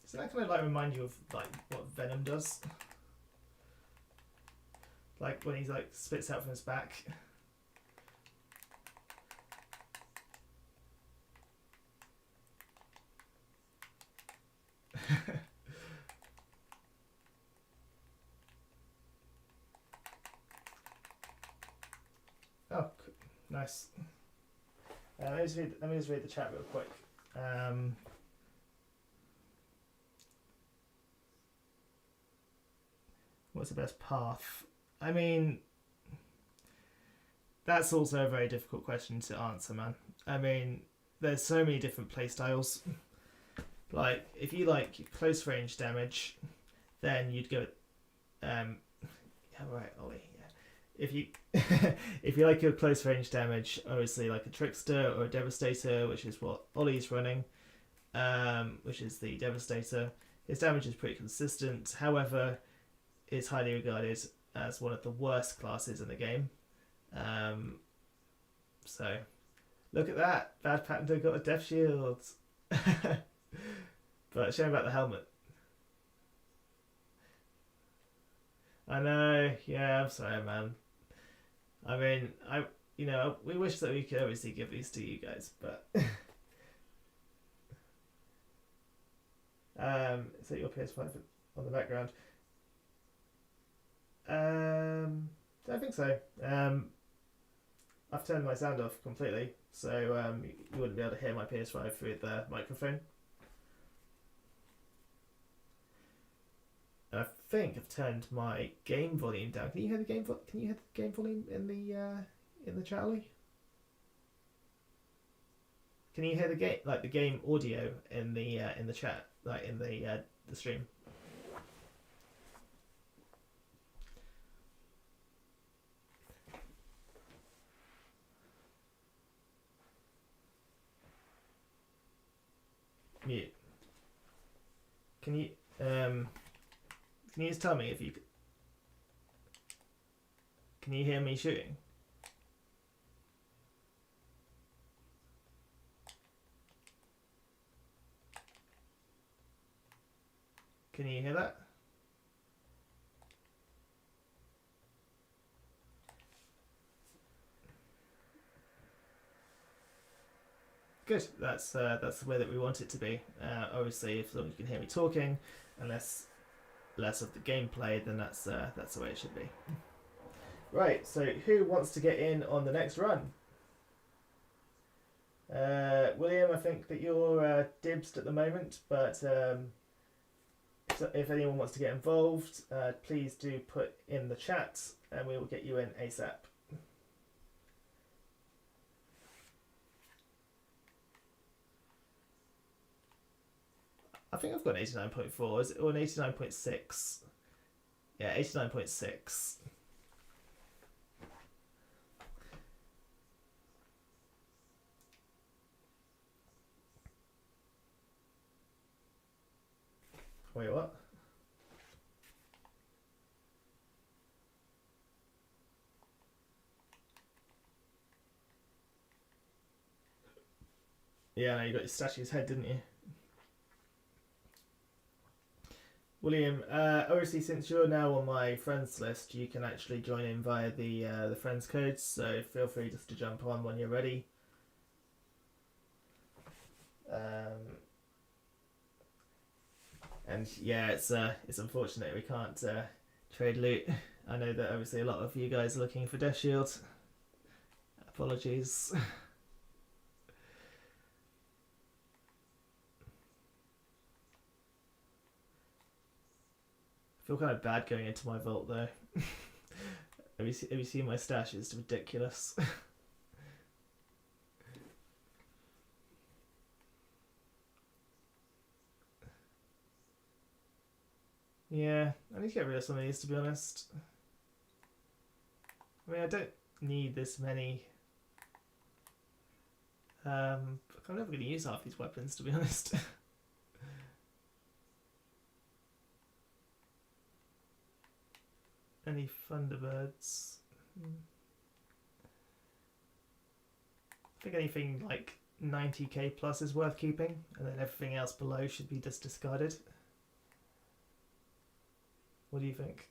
So that kind of like remind you of like what Venom does, like when he like spits out from his back. Oh, nice. Let me just read the chat real quick. What's the best path? I mean, that's also a very difficult question to answer, man. I mean, there's so many different playstyles. Like, if you like close range damage, then you'd go. Yeah, right, Ollie. Yeah. If you if you like your close range damage, obviously like a trickster or a devastator, which is what Ollie's running, which is the devastator. His damage is pretty consistent. However, is highly regarded as one of the worst classes in the game. So, look at that. Bad Panda got a death shield. But shame about the helmet. I know. Yeah, I'm sorry, man. I mean, we wish that we could obviously give these to you guys, but is that your PS5 on the background? I think so. I've turned my sound off completely, so you wouldn't be able to hear my PS5 through the microphone. And I think I've turned my game volume down. Can you hear the game? Can you hear the game volume in the chat, Ollie? Can you hear the game audio in the chat, like in the stream? Mute. Can you just tell me if you can you hear me shooting? Can you hear that? Good. That's the way that we want it to be. Obviously, if you can hear me talking, and less of the gameplay, then that's the way it should be. Right. So, who wants to get in on the next run? William, I think that you're dibsed at the moment, but if anyone wants to get involved, please do put in the chat, and we will get you in ASAP. I think I've got an 89.4, is it, or an 89.6? Yeah, 89.6. Wait, what? Yeah, no, you got your statue's head, didn't you? William, obviously since you're now on my friends list, you can actually join in via the friends codes, so feel free just to jump on when you're ready. And yeah, it's unfortunate we can't trade loot. I know that obviously a lot of you guys are looking for Death Shield. Apologies. I feel kind of bad going into my vault though. Have you seen my stash? It's ridiculous. Yeah, I need to get rid of some of these, to be honest. I mean, I don't need this many. I'm never going to use half these weapons, to be honest. Any Thunderbirds? I think anything like 90k plus is worth keeping, and then everything else below should be just discarded. What do you think?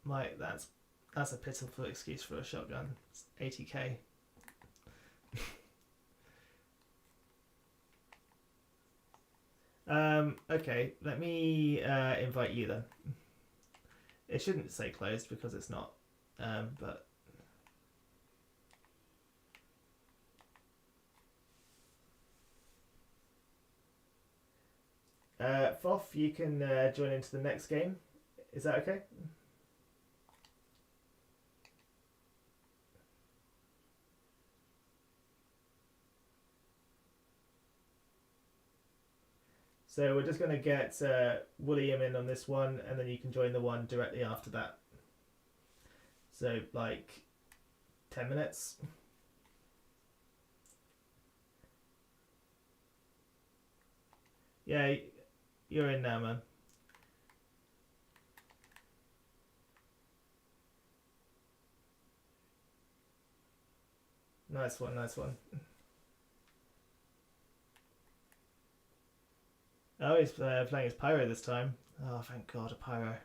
Like, that's a pitiful excuse for a shotgun. It's 80k. Okay, let me invite you then. It shouldn't say closed because it's not, but Foff, you can join into the next game. Is that okay? So we're just going to get William in on this one, and then you can join the one directly after that. So, like, 10 minutes. Yeah, you're in now, man. Nice one, nice one. Oh, he's playing his pyro this time. Oh, thank God, a pyro.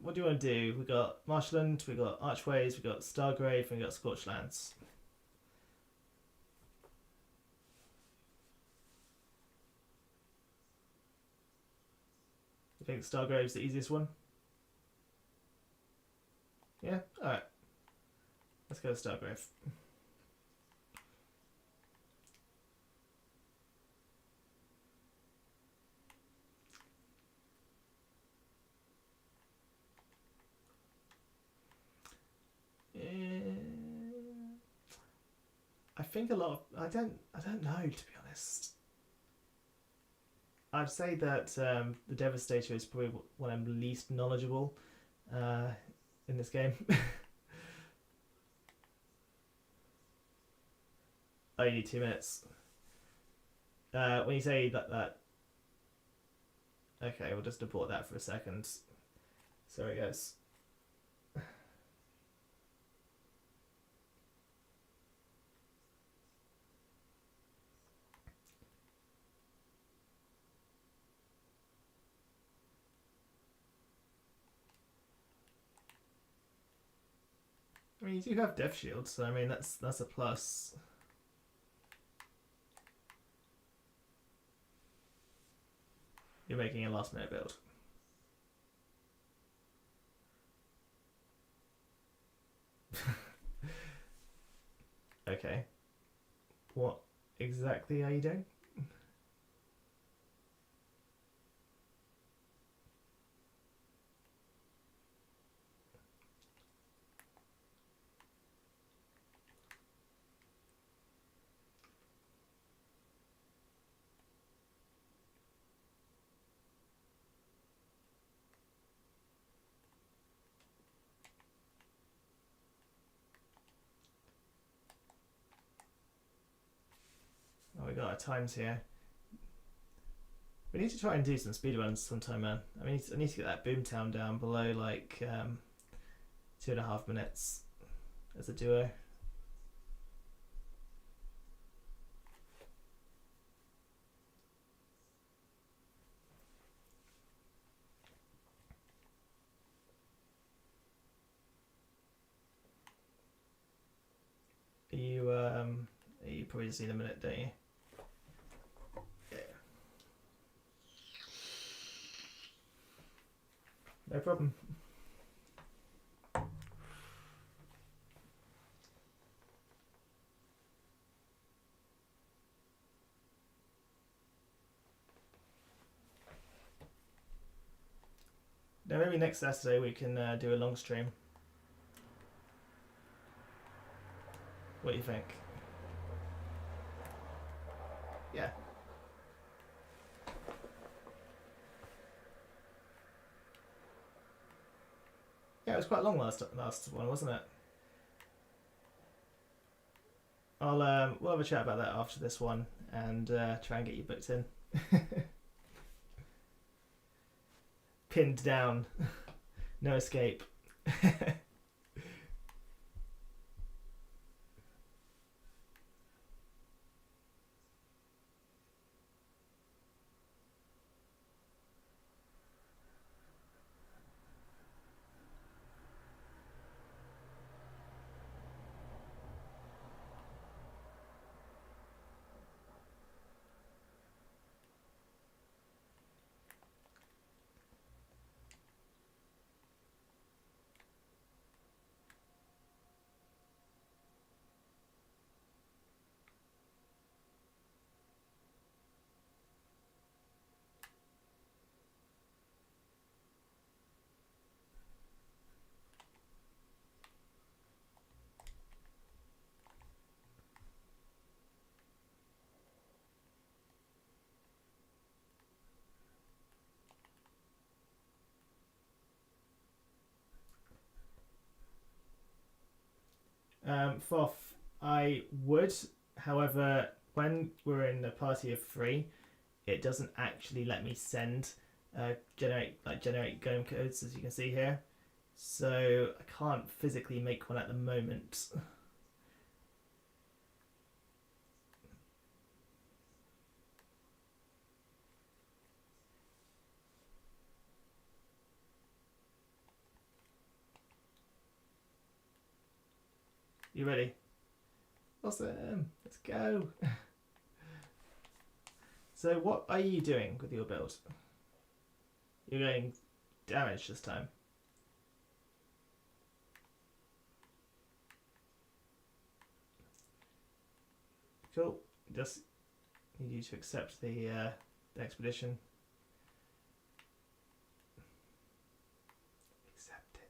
What do you want to do? We got Marshland, we got Archways, we got Stargrave, and we got Scorchlands. You think Stargrave's the easiest one? Yeah? Alright. Let's go to Stargrave. I think a lot of I don't know, to be honest. I'd say that the Devastator is probably when I'm least knowledgeable in this game. Oh, you need 2 minutes. When you say that, okay, we'll just abort that for a second. Sorry, guys. I mean, you do have Death Shield, so I mean that's a plus. You're making a last minute build. Okay. What exactly are you doing? Oh, we got our times here. We need to try and do some speedruns sometime, man. I need to get that Boomtown down below like 2.5 minutes as a duo. You probably just need a minute, don't you? Yeah. No problem. Now maybe next Saturday we can do a long stream. What do you think? Yeah. Yeah, it was quite long last one, wasn't it? I'll we'll have a chat about that after this one and try and get you booked in. Pinned down. No escape. FOF, I would. However, when we're in a party of 3, it doesn't actually let me send generate GOM codes, as you can see here. So I can't physically make one at the moment. You ready? Awesome. Let's go. So what are you doing with your build? You're going damage this time. Cool. Just need you to accept the expedition. Accept it.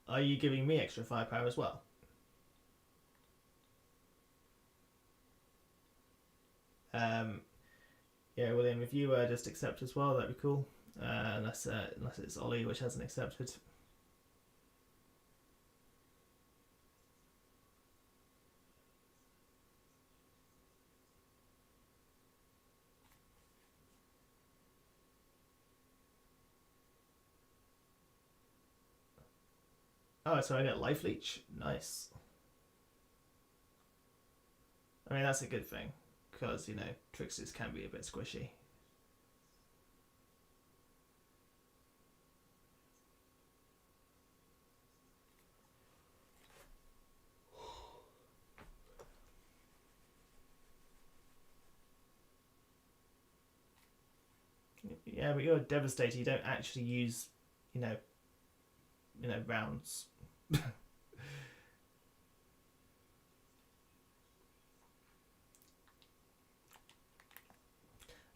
Are you giving me extra firepower as well? Yeah, William, if you just accept as well, that'd be cool. Unless it's Ollie, which hasn't accepted. Oh, so I get life leech. Nice. I mean, that's a good thing, because, you know, tricksters can be a bit squishy. Yeah, but you're a devastator. You don't actually use, you know, rounds.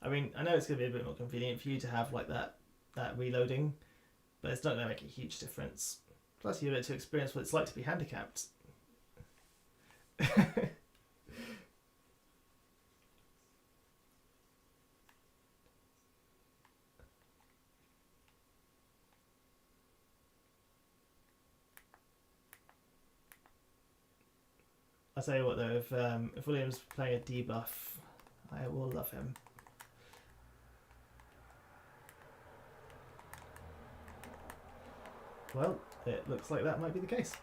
I mean, I know it's going to be a bit more convenient for you to have like that reloading, but it's not going to make a huge difference. Plus, you get to experience what it's like to be handicapped. I'll tell you what though, if William's playing a debuff, I will love him. Well, it looks like that might be the case.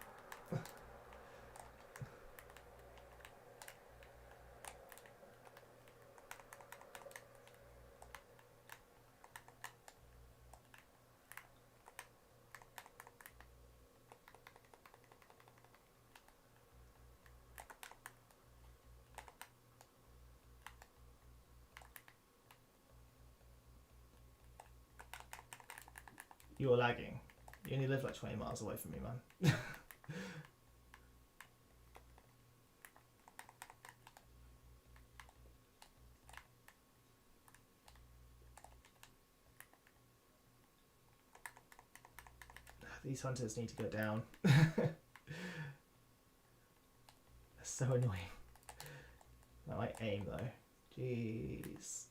You're lagging. You only live like 20 miles away from me, man. These hunters need to go down. They're so annoying. I like aim though. Jeez.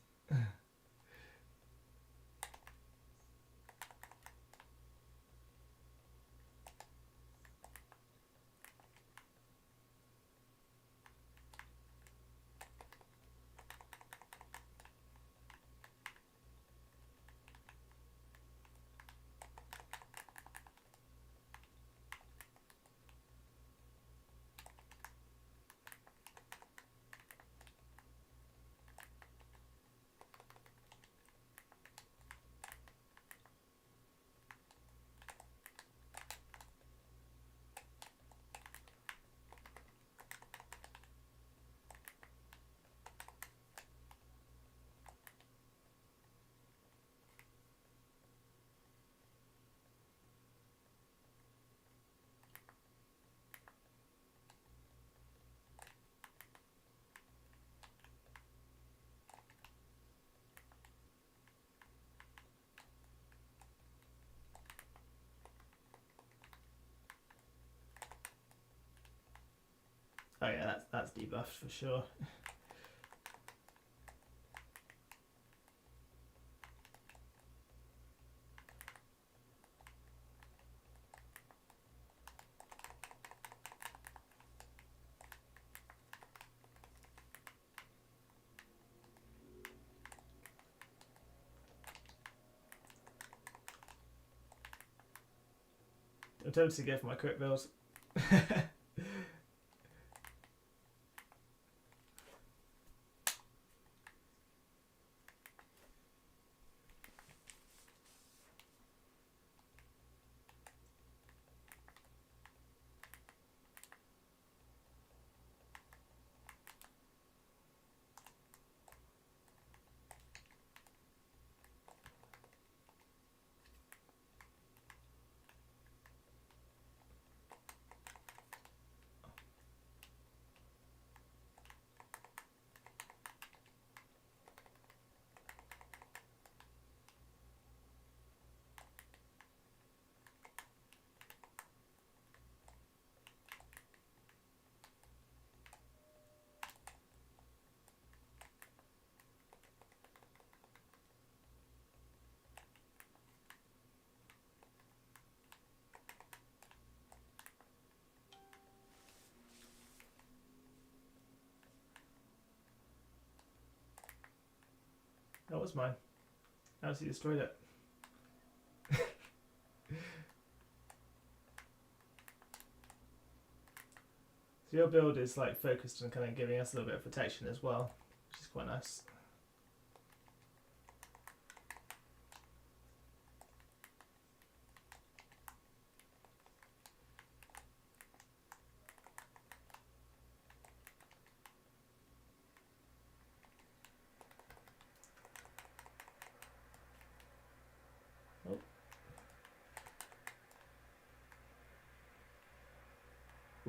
Oh yeah, that's debuffed for sure. I'm tempted to go for my quick build. That was mine. I actually destroyed it. So your build is like focused on kind of giving us a little bit of protection as well, which is quite nice. Oh.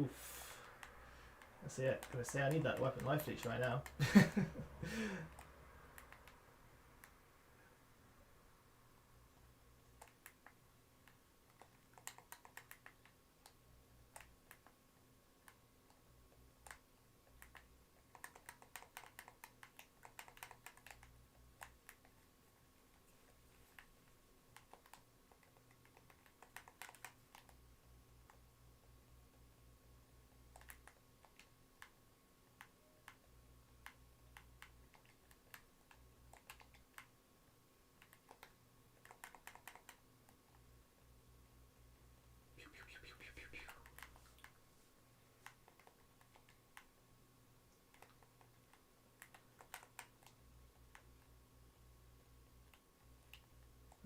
Oof. That's it. Gonna say I need that weapon life leech right now.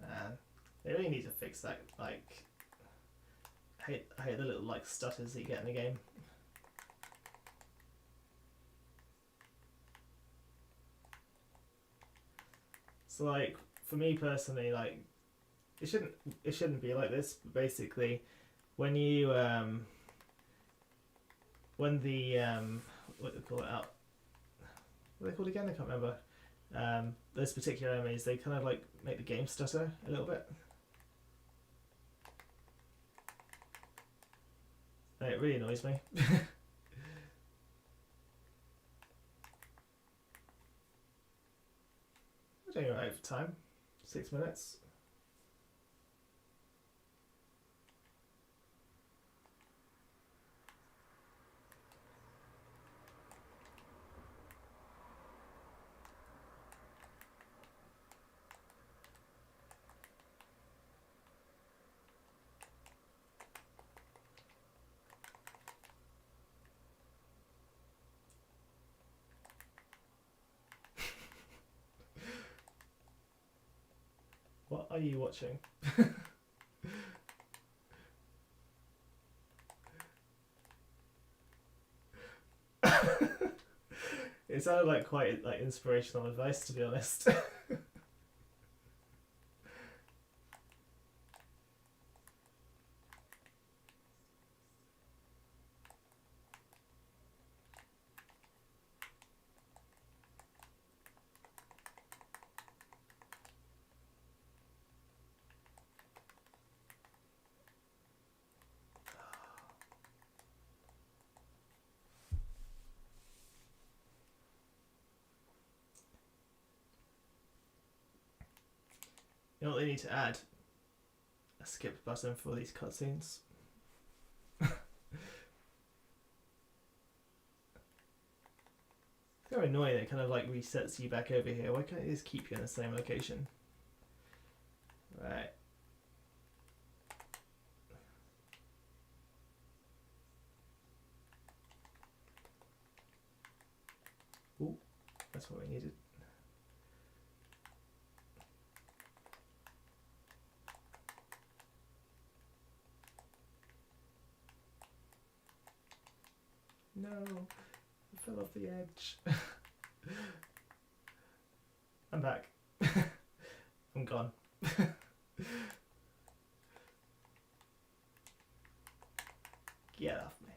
Man, they really need to fix that. Like, I hate the little like stutters that you get in the game. So like for me personally, like it shouldn't be like this. But basically, when you when the what do they call it out? What are they called again? I can't remember. Those particular enemies, they kind of like make the game stutter a little bit. And it really annoys me. We're doing alright for time. 6 minutes. What are you watching? It sounded like quite like inspirational advice, to be honest. You know what they need to add? A skip button for these cutscenes. It's kind of annoying. It kind of like resets you back over here. Why can't it just keep you in the same location? Right. that's what we needed. No, I fell off the edge. I'm back. I'm gone. Get off me.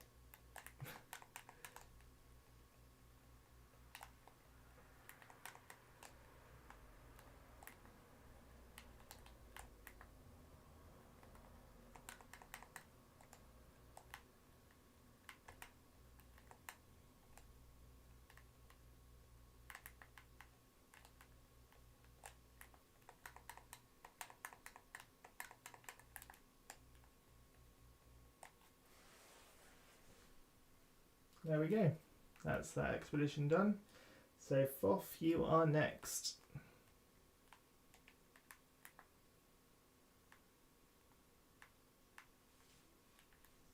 There we go. That's that expedition done. So Foth, you are next.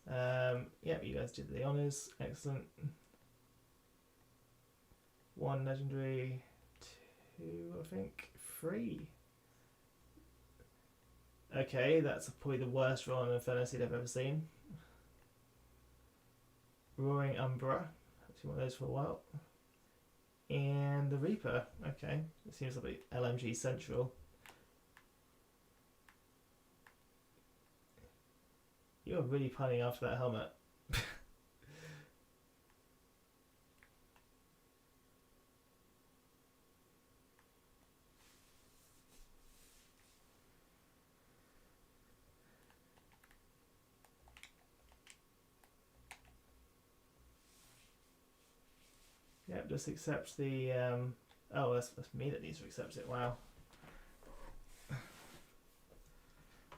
Yep, you guys did the honours. Excellent. 1 legendary, 2, I think, 3. Okay, that's probably the worst roll on Inferno Seed I've ever seen. Roaring Umbra. I've seen one of those for a while. And the Reaper. Okay, it seems like LMG Central. You're really pining after that helmet. Yep, just accept the... oh, that's me that needs to accept it. Wow.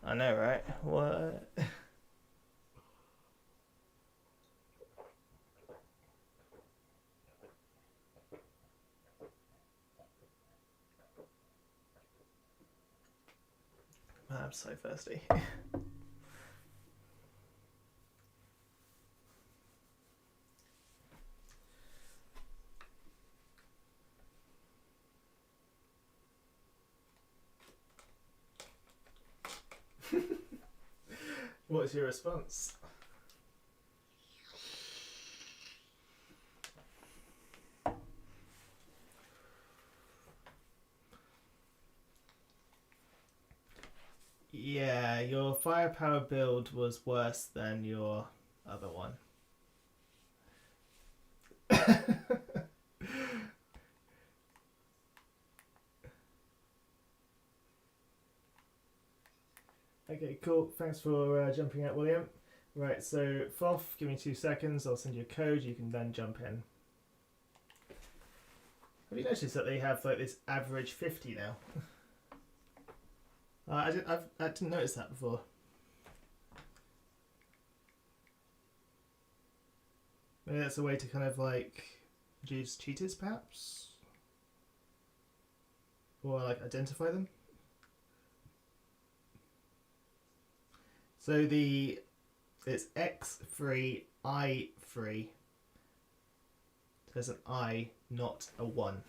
I know, right? What? I'm so thirsty. What's your response? Yeah, your firepower build was worse than your other one. Okay, cool. Thanks for jumping out, William. Right, so Foth, give me 2 seconds. I'll send you a code. You can then jump in. Have you noticed that they have like this average 50 now? I didn't notice that before. Maybe that's a way to kind of like reduce cheaters, perhaps, or like identify them. So it's X free, I free. There's an I, not a 1.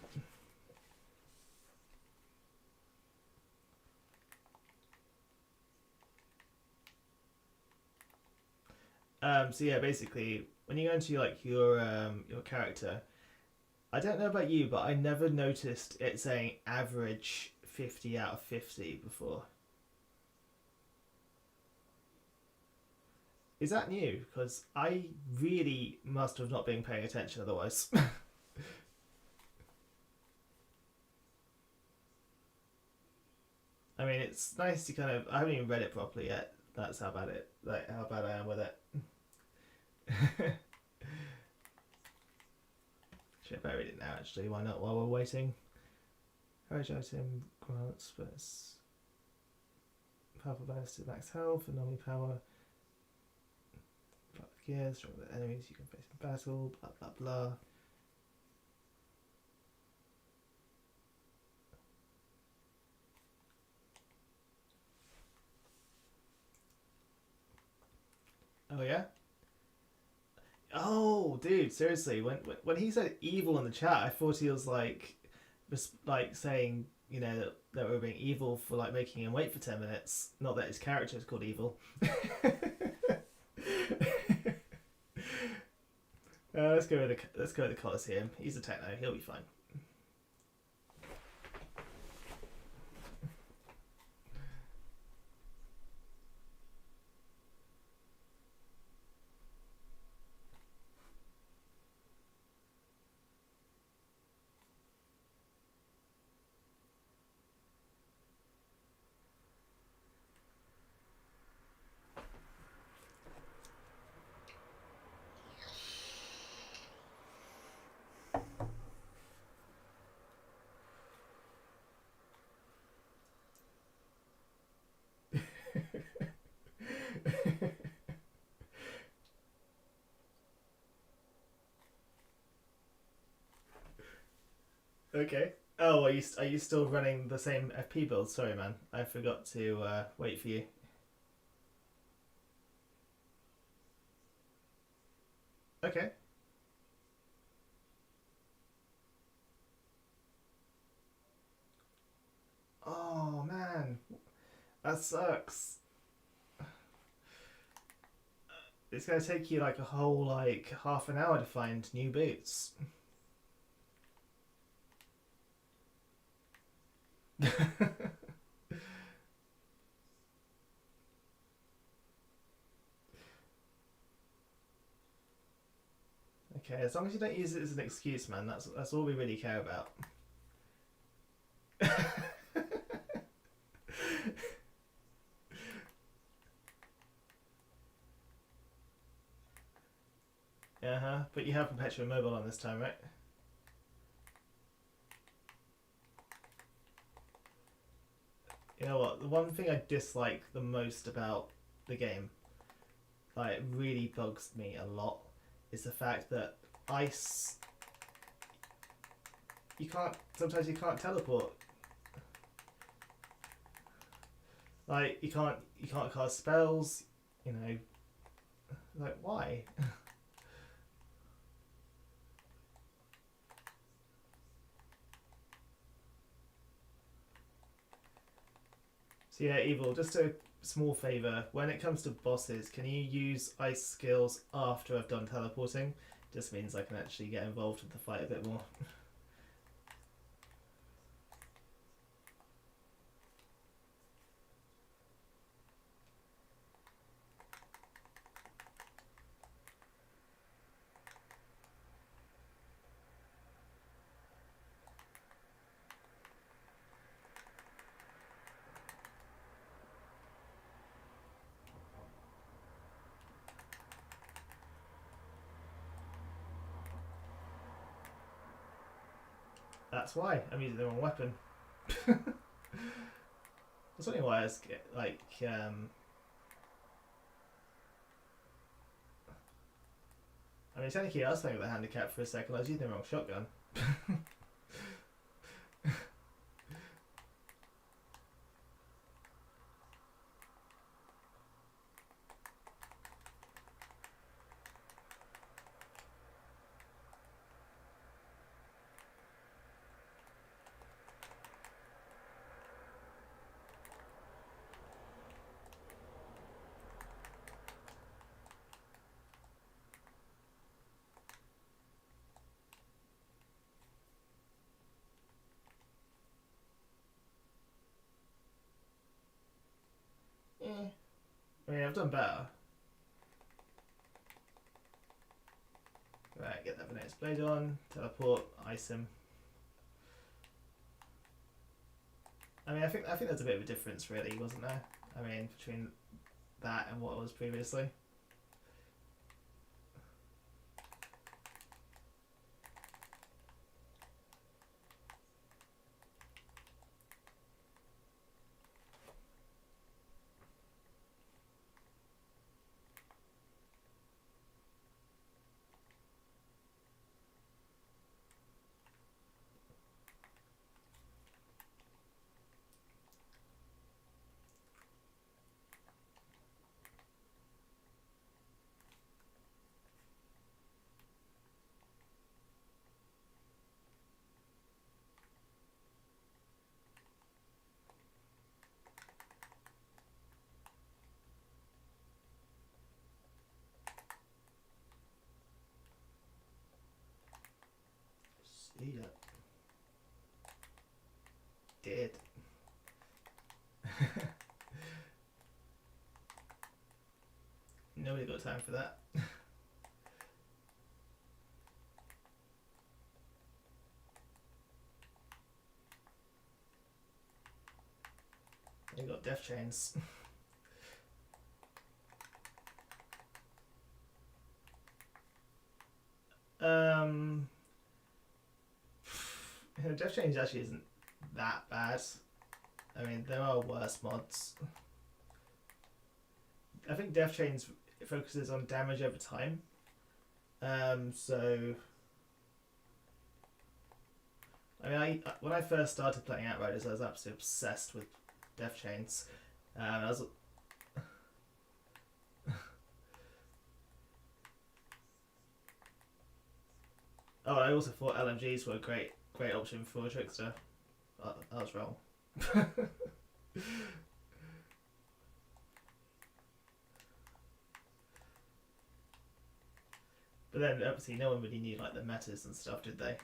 So yeah, basically, when you go into like your character, I don't know about you, but I never noticed it saying average 50 out of 50 before. Is that new? Because I really must have not been paying attention otherwise. I mean, it's nice to kind of... I haven't even read it properly yet. That's how bad how bad I am with it. Should I read it now, actually? Why not? While we're waiting. Courage item grants, but it's powerful bonus to max health, anomaly power. Gear, stronger than enemies you can face in battle, blah blah blah. Oh yeah? Oh, dude, seriously, when he said evil in the chat, I thought he was like saying, you know, that we were being evil for like making him wait for 10 minutes. Not that his character is called evil. Let's go with the Colosseum. He's a techno. He'll be fine. Okay. Oh, are you still running the same FP build? Sorry, man. I forgot to wait for you. Okay. Oh man, that sucks. It's gonna take you like a whole like half an hour to find new boots. Okay, as long as you don't use it as an excuse, man, that's all we really care about. Uh-huh. But you have perpetual mobile on this time, right? You know what? The one thing I dislike the most about the game, like it really bugs me a lot, is the fact that ice. You can't. Sometimes you can't teleport. Like you can't. You can't cast spells. You know. Like why? So yeah, Evil, just a small favour. When it comes to bosses, can you use ice skills after I've done teleporting? Just means I can actually get involved with the fight a bit more. That's why I'm using the wrong weapon. That's only why I was like, I mean, technically I was playing with a handicap for a second. I was using the wrong shotgun. Eh. I mean, I've done better. Right, get that Venetis blade on, teleport, ice him. I mean, I think there's a bit of a difference, really, wasn't there? I mean, between that and what it was previously. did. Nobody got time for that. You got death chains. Death chains actually isn't that bad. I mean, there are worse mods. I think death chains focuses on damage over time. So I mean, when I first started playing Outriders, I was absolutely obsessed with death chains. I was Oh, I also thought LMGs were a great option for a trickster. I was wrong. But then obviously no one really knew like the metas and stuff, did they?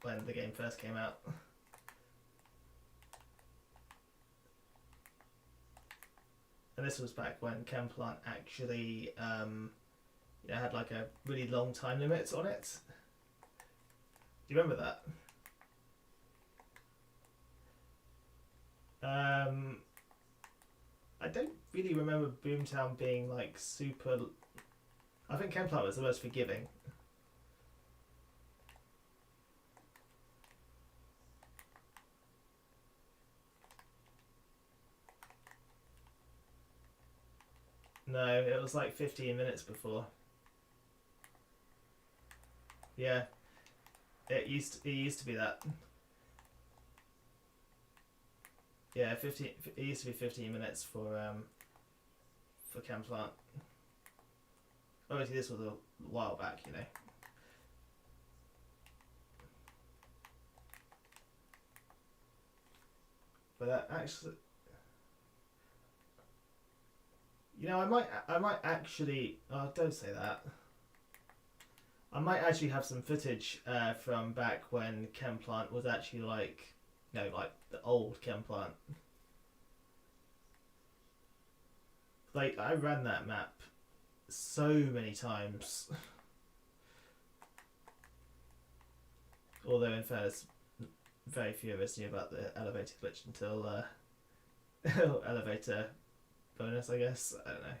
When the game first came out. And this was back when Chemplant actually had like a really long time limit on it. Do you remember that? I don't really remember Boomtown being like super. I think Chemplant was the most forgiving. No, it was like 15 minutes before. Yeah, it used to be that. Yeah, 15. It used to be 15 minutes for Chemplant. Obviously, this was a while back, you know. But that actually, I might actually. Oh, don't say that. I might actually have some footage from back when Chemplant was actually like, like the old Chemplant. Like I ran that map so many times. Although in fairness, very few of us knew about the elevator glitch until elevator bonus, I guess. I don't know.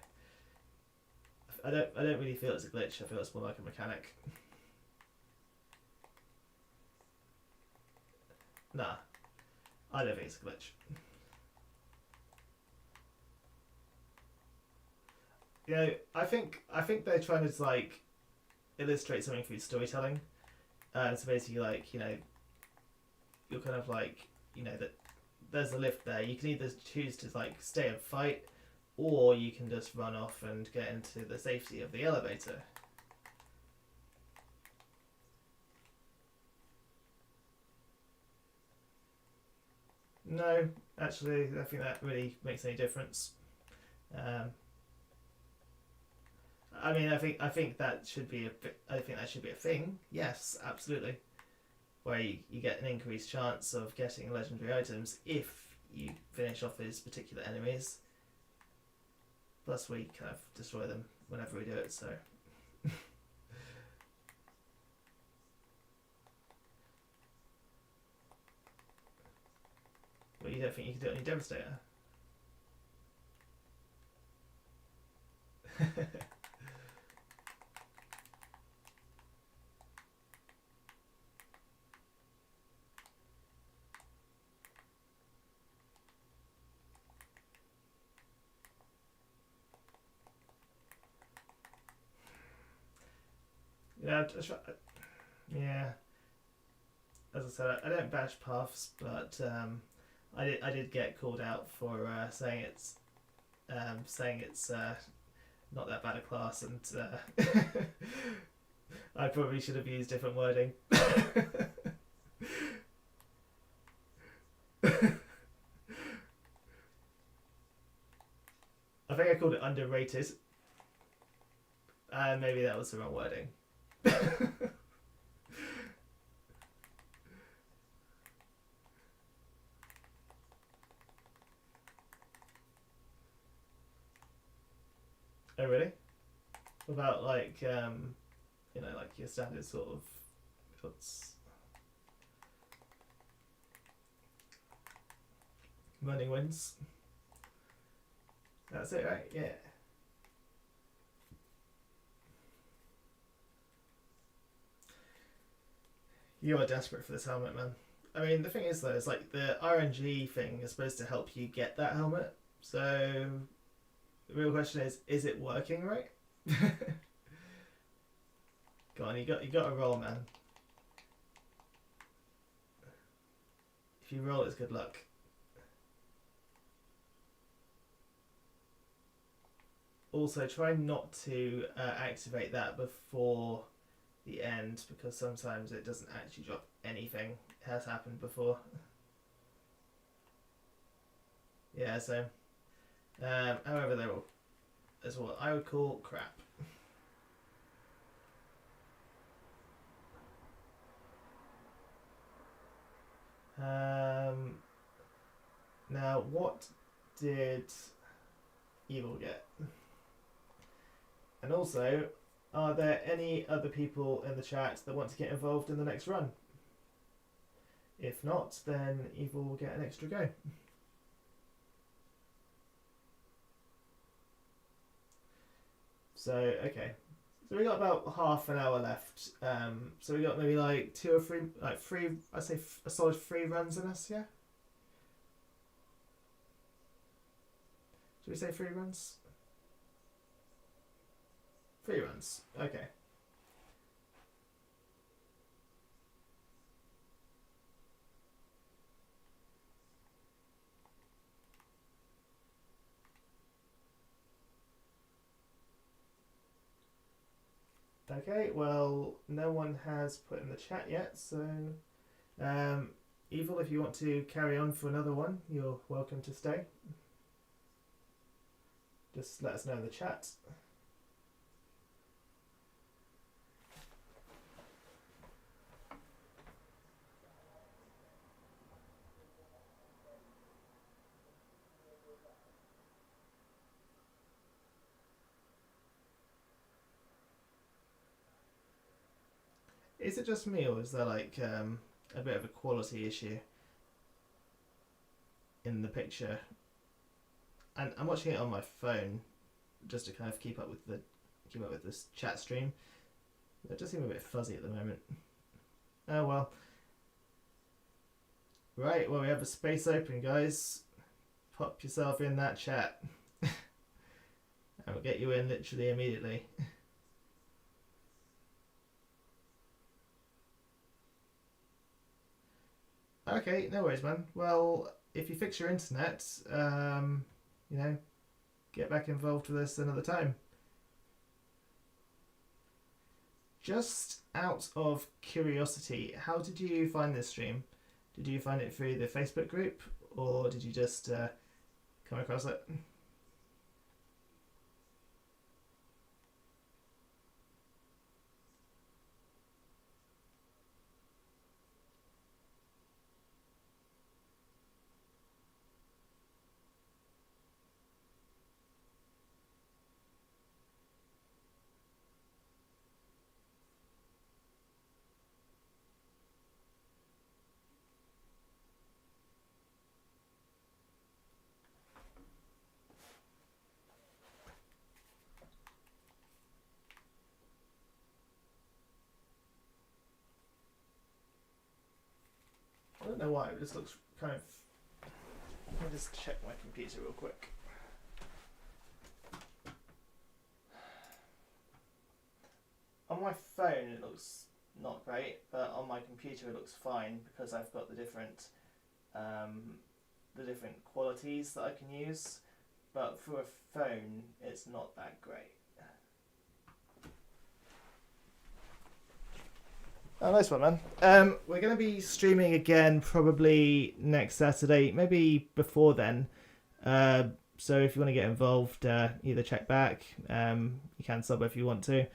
I don't really feel it's a glitch. I feel it's more like a mechanic. Nah, I don't think it's a glitch. I think they're trying to like illustrate something through storytelling. So basically, like you're kind of like that there's a lift there. You can either choose to like stay and fight, or you can just run off and get into the safety of the elevator. No, actually, I think that really makes any difference. I mean, I think that should be a thing. Yes, absolutely. Where you get an increased chance of getting legendary items if you finish off these particular enemies. Plus, we kind of destroy them whenever we do it, so. But you don't think you can do it on your Devastator? Yeah. As I said, I don't bash paths, but I did get called out for saying it's not that bad a class, and I probably should have used different wording. I think I called it underrated, and maybe that was the wrong wording. Oh really? What about like like your standard sort of what's running winds? That's it, right? Yeah. You are desperate for this helmet, man. I mean, the thing is though, it's like the RNG thing is supposed to help you get that helmet. So the real question is it working right? Go on, you got to roll, man. If you roll, it's good luck. Also, try not to activate that before the end, because sometimes it doesn't actually drop anything. It has happened before. Yeah, so however, they're all as what I would call crap. Now, what did Evil get? And also, are there any other people in the chat that want to get involved in the next run? If not, then Evil will get an extra go. So, okay. So we got about half an hour left. So we got maybe like 2 or 3, like 3, I'd say a solid 3 runs in us, yeah? Should we say 3 runs? 3 runs, okay. Okay, well, no one has put in the chat yet, so Evil, if you want to carry on for another one, you're welcome to stay. Just let us know in the chat. Is it just me, or is there like a bit of a quality issue in the picture? And I'm watching it on my phone just to kind of keep up with this chat stream. It does seem a bit fuzzy at the moment. Oh well. Right, well we have a space open, guys. Pop yourself in that chat. And we'll get you in literally immediately. Okay, no worries, man. Well, if you fix your internet, get back involved with us another time. Just out of curiosity, how did you find this stream? Did you find it through the Facebook group, or did you just come across it? I don't know why, it just looks kind of... Let me just check my computer real quick. On my phone it looks not great, but on my computer it looks fine because I've got the different qualities that I can use. But for a phone, it's not that great. Oh, nice one, man. We're going to be streaming again probably next Saturday, maybe before then. So if you want to get involved, either check back. You can sub if you want to,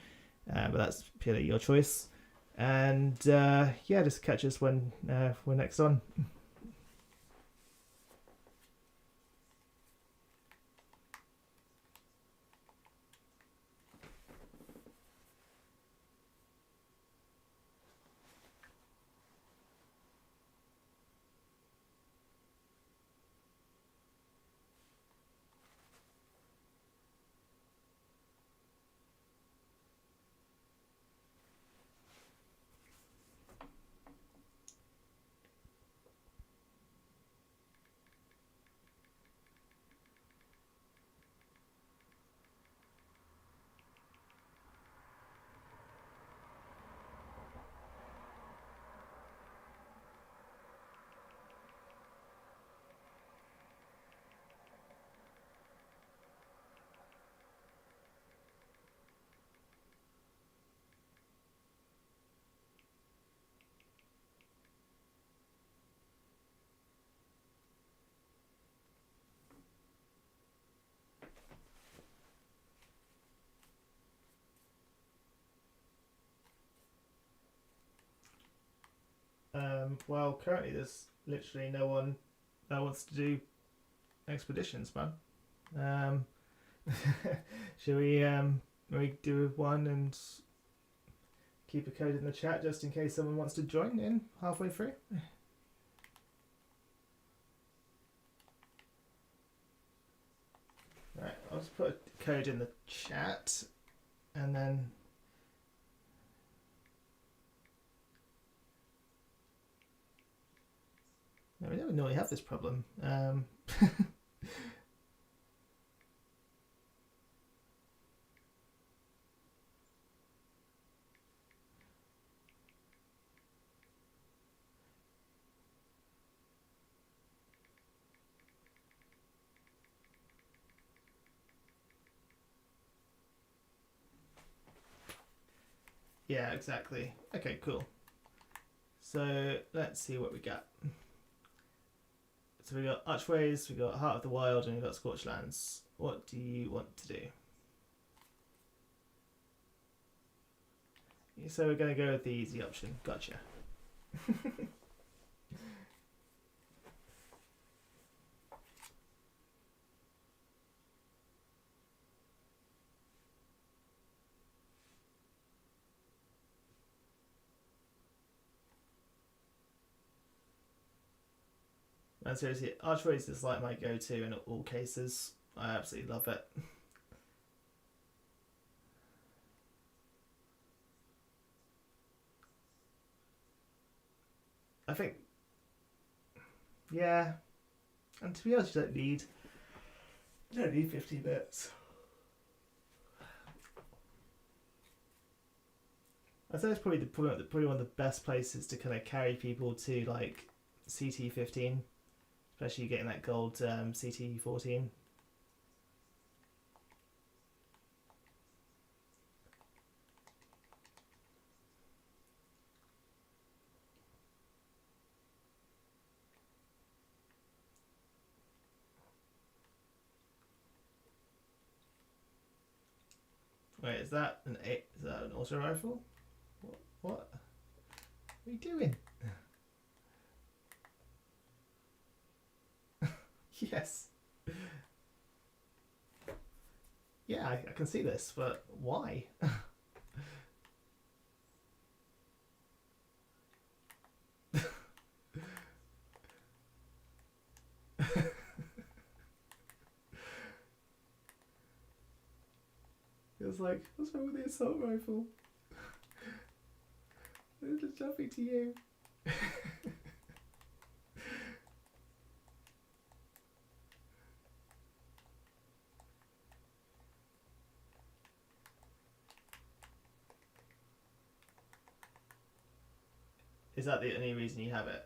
but that's purely your choice. And just catch us when we're next on. Well, currently there's literally no one that wants to do expeditions, man. Um, Shall we do one and keep a code in the chat just in case someone wants to join in halfway through? Right, I'll just put a code in the chat and then. No, we don't normally have this problem. Yeah, exactly. Okay, cool. So let's see what we got. So we got Archways, we got Heart of the Wild, and we got Scorched Lands. What do you want to do? So we're going to go with the easy option. Gotcha. And seriously, Archways is like my go-to in all cases. I absolutely love it. I think, yeah. And to be honest, you don't need 50 bits. I think it's probably one of the best places to kind of carry people to like CT15, especially getting that gold CT14. Wait, is that an auto rifle? What are you doing? Yes. Yeah, I can see this, but why? It's like, what's wrong with the assault rifle? They're just jumping to you. Is that the only reason you have it?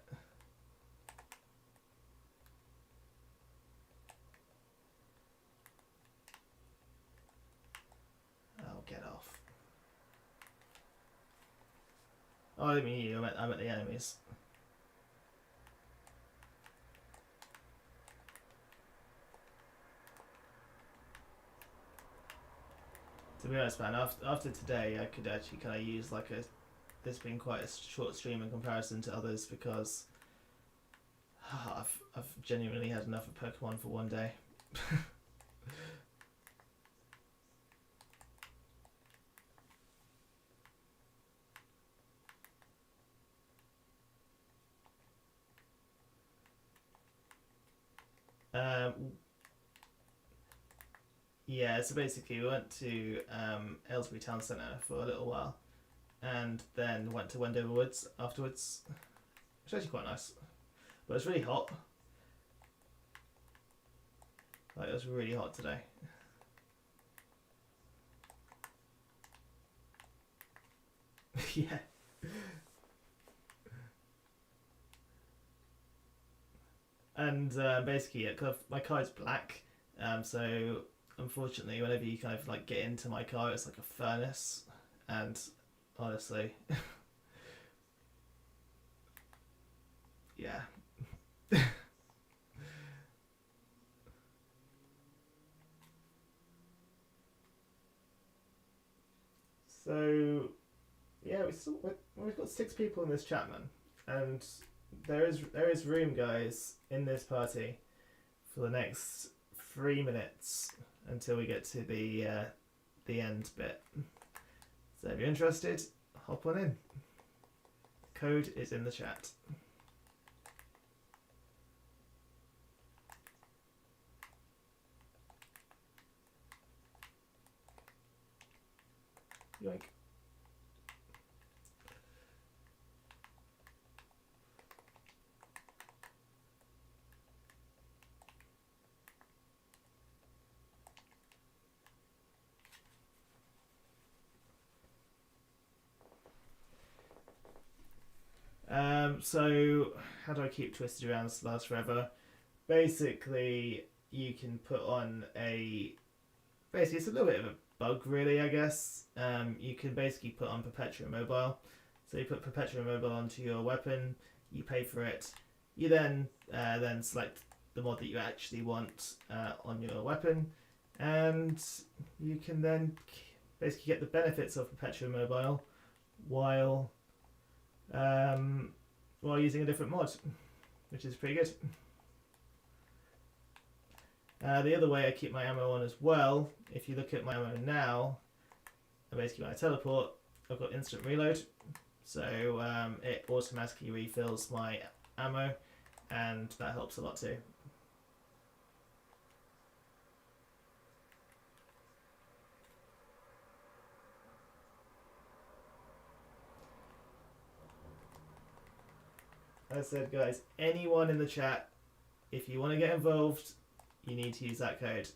Oh, get off. Oh, I didn't mean you. I meant the enemies. To be honest, man, after today, I could actually kind of use like a. This being quite a short stream in comparison to others because I've genuinely had enough of Pokemon for one day. Yeah, so basically we went to Aylesbury Town Centre for a little while and then went to Wendover Woods afterwards, which is actually quite nice. But it's really hot. Like, it was really hot today. Yeah. And basically, my car is black, so unfortunately, whenever you kind of like get into my car, it's like a furnace, and honestly, yeah. So, yeah, we've got 6 people in this chat, man. and there is room, guys, in this party for the next 3 minutes until we get to the end bit. So if you're interested, hop on in. Code is in the chat. Yoink. So how do I keep twisted around to last forever? Basically, you can put on basically it's a little bit of a bug, really, I guess. You can basically put on Perpetual Immobile. So you put Perpetual Immobile onto your weapon, you pay for it, you then select the mod that you actually want on your weapon, and you can then basically get the benefits of Perpetual Immobile while using a different mod, which is pretty good. The other way I keep my ammo on as well, if you look at my ammo now, basically when I teleport, I've got instant reload, so it automatically refills my ammo, and that helps a lot too. As I said, guys, anyone in the chat, if you want to get involved, you need to use that code.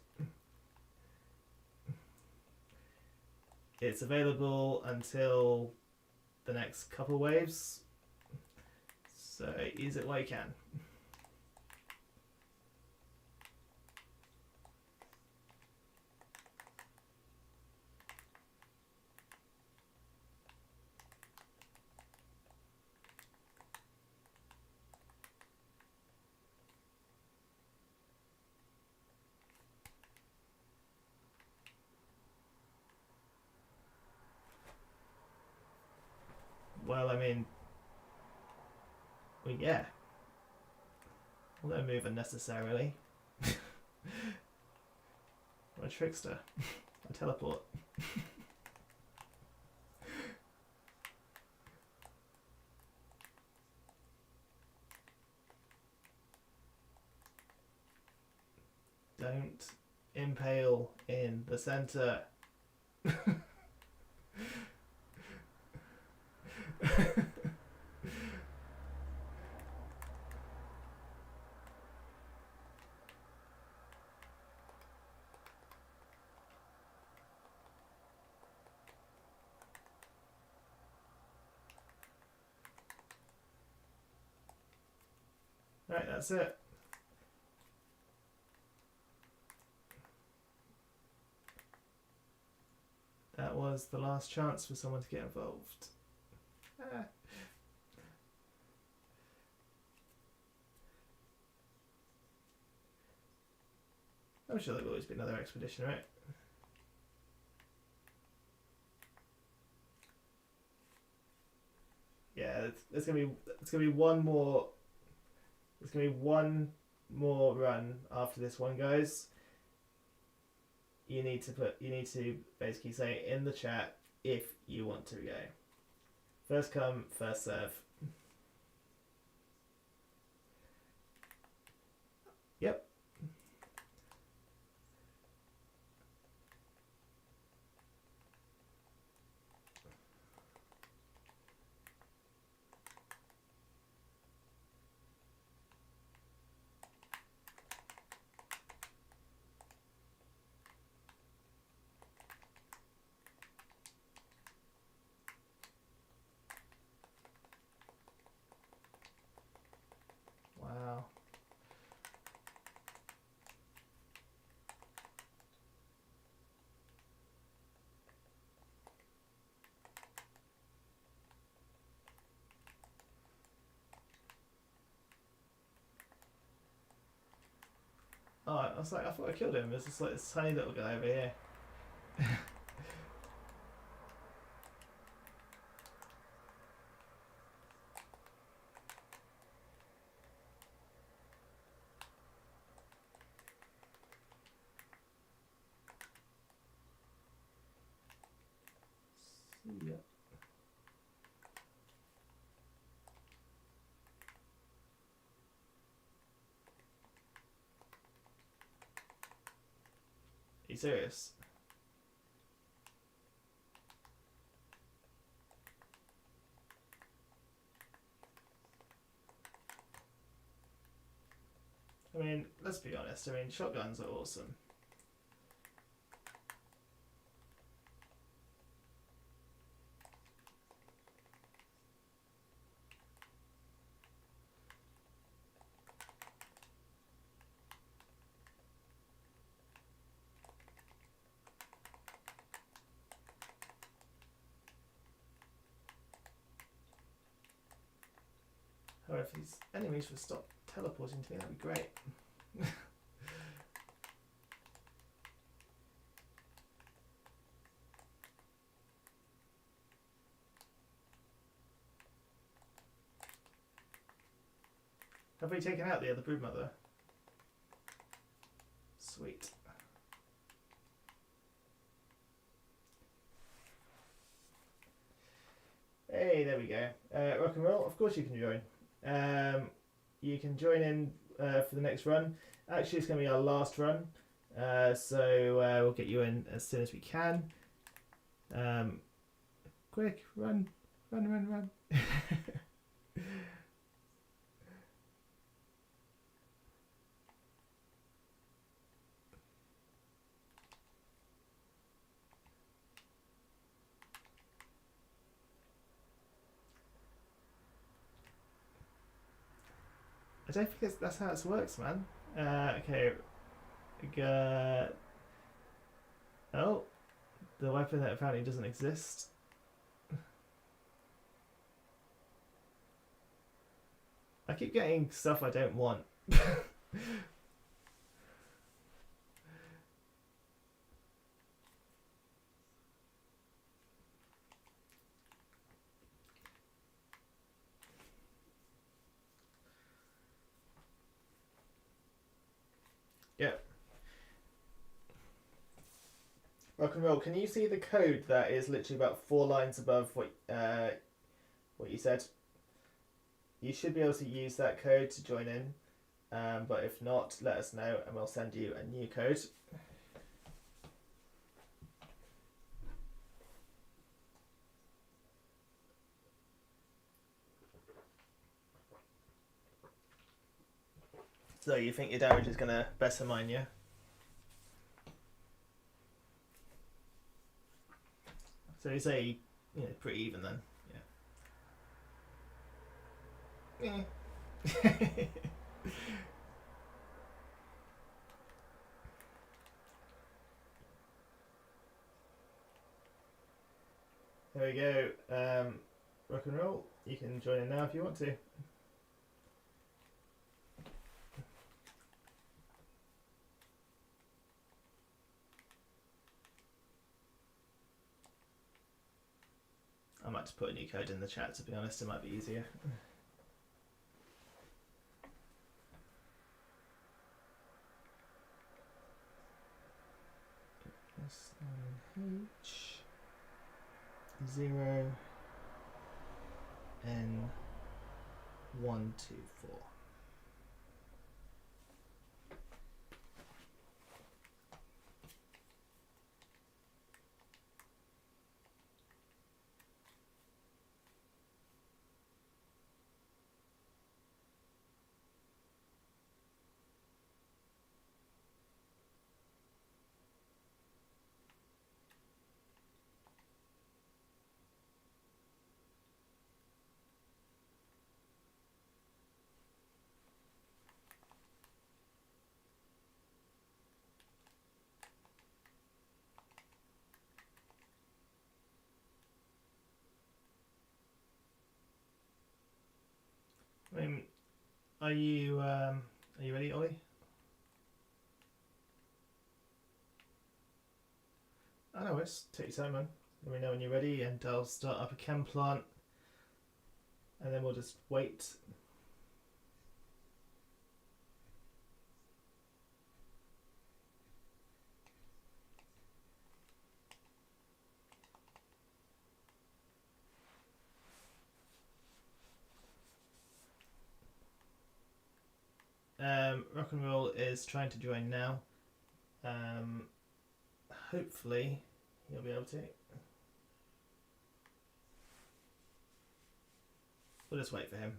It's available until the next couple waves, so use it while you can. Well, I mean, well, yeah. I don't move unnecessarily. I'm a trickster. I teleport. Don't impale in the center. Right, that's it. That was the last chance for someone to get involved. I'm sure there'll always be another expedition, right? Yeah, it's gonna be one more. There's gonna be one more run after this one, guys. You need to basically say in the chat if you want to go. First come, first serve. Yep. Wow. Oh, I was like, I thought I killed him. It's just like this tiny little guy over here. you serious? I mean, let's be honest. I mean, shotguns are awesome. However, if these enemies would stop teleporting to me, that'd be great. Have we taken out the other broodmother? Sweet. Hey, there we go. Rock and roll. Of course you can join. You can join in for the next run. Actually, it's going to be our last run, so we'll get you in as soon as we can. Quick, run. I don't think that's how it works, man. Okay. Oh, the weapon that apparently doesn't exist. I keep getting stuff I don't want. Yep. Rock and roll. Can you see the code that is literally about 4 lines above what you said? You should be able to use that code to join in, but if not, let us know and we'll send you a new code. So you think your damage is going to better mine, yeah? So you say, pretty even then, yeah. There we go. Rock and roll. You can join in now if you want to. I might just put a new code in the chat, to be honest. It might be easier. S9H 0 N 124. I mean, are you ready, Ollie? I know it's take your time, man. Let me know when you're ready, and I'll start up a chem plant, and then we'll just wait. Rock and roll is trying to join now. hopefully you'll be able to. We'll just wait for him.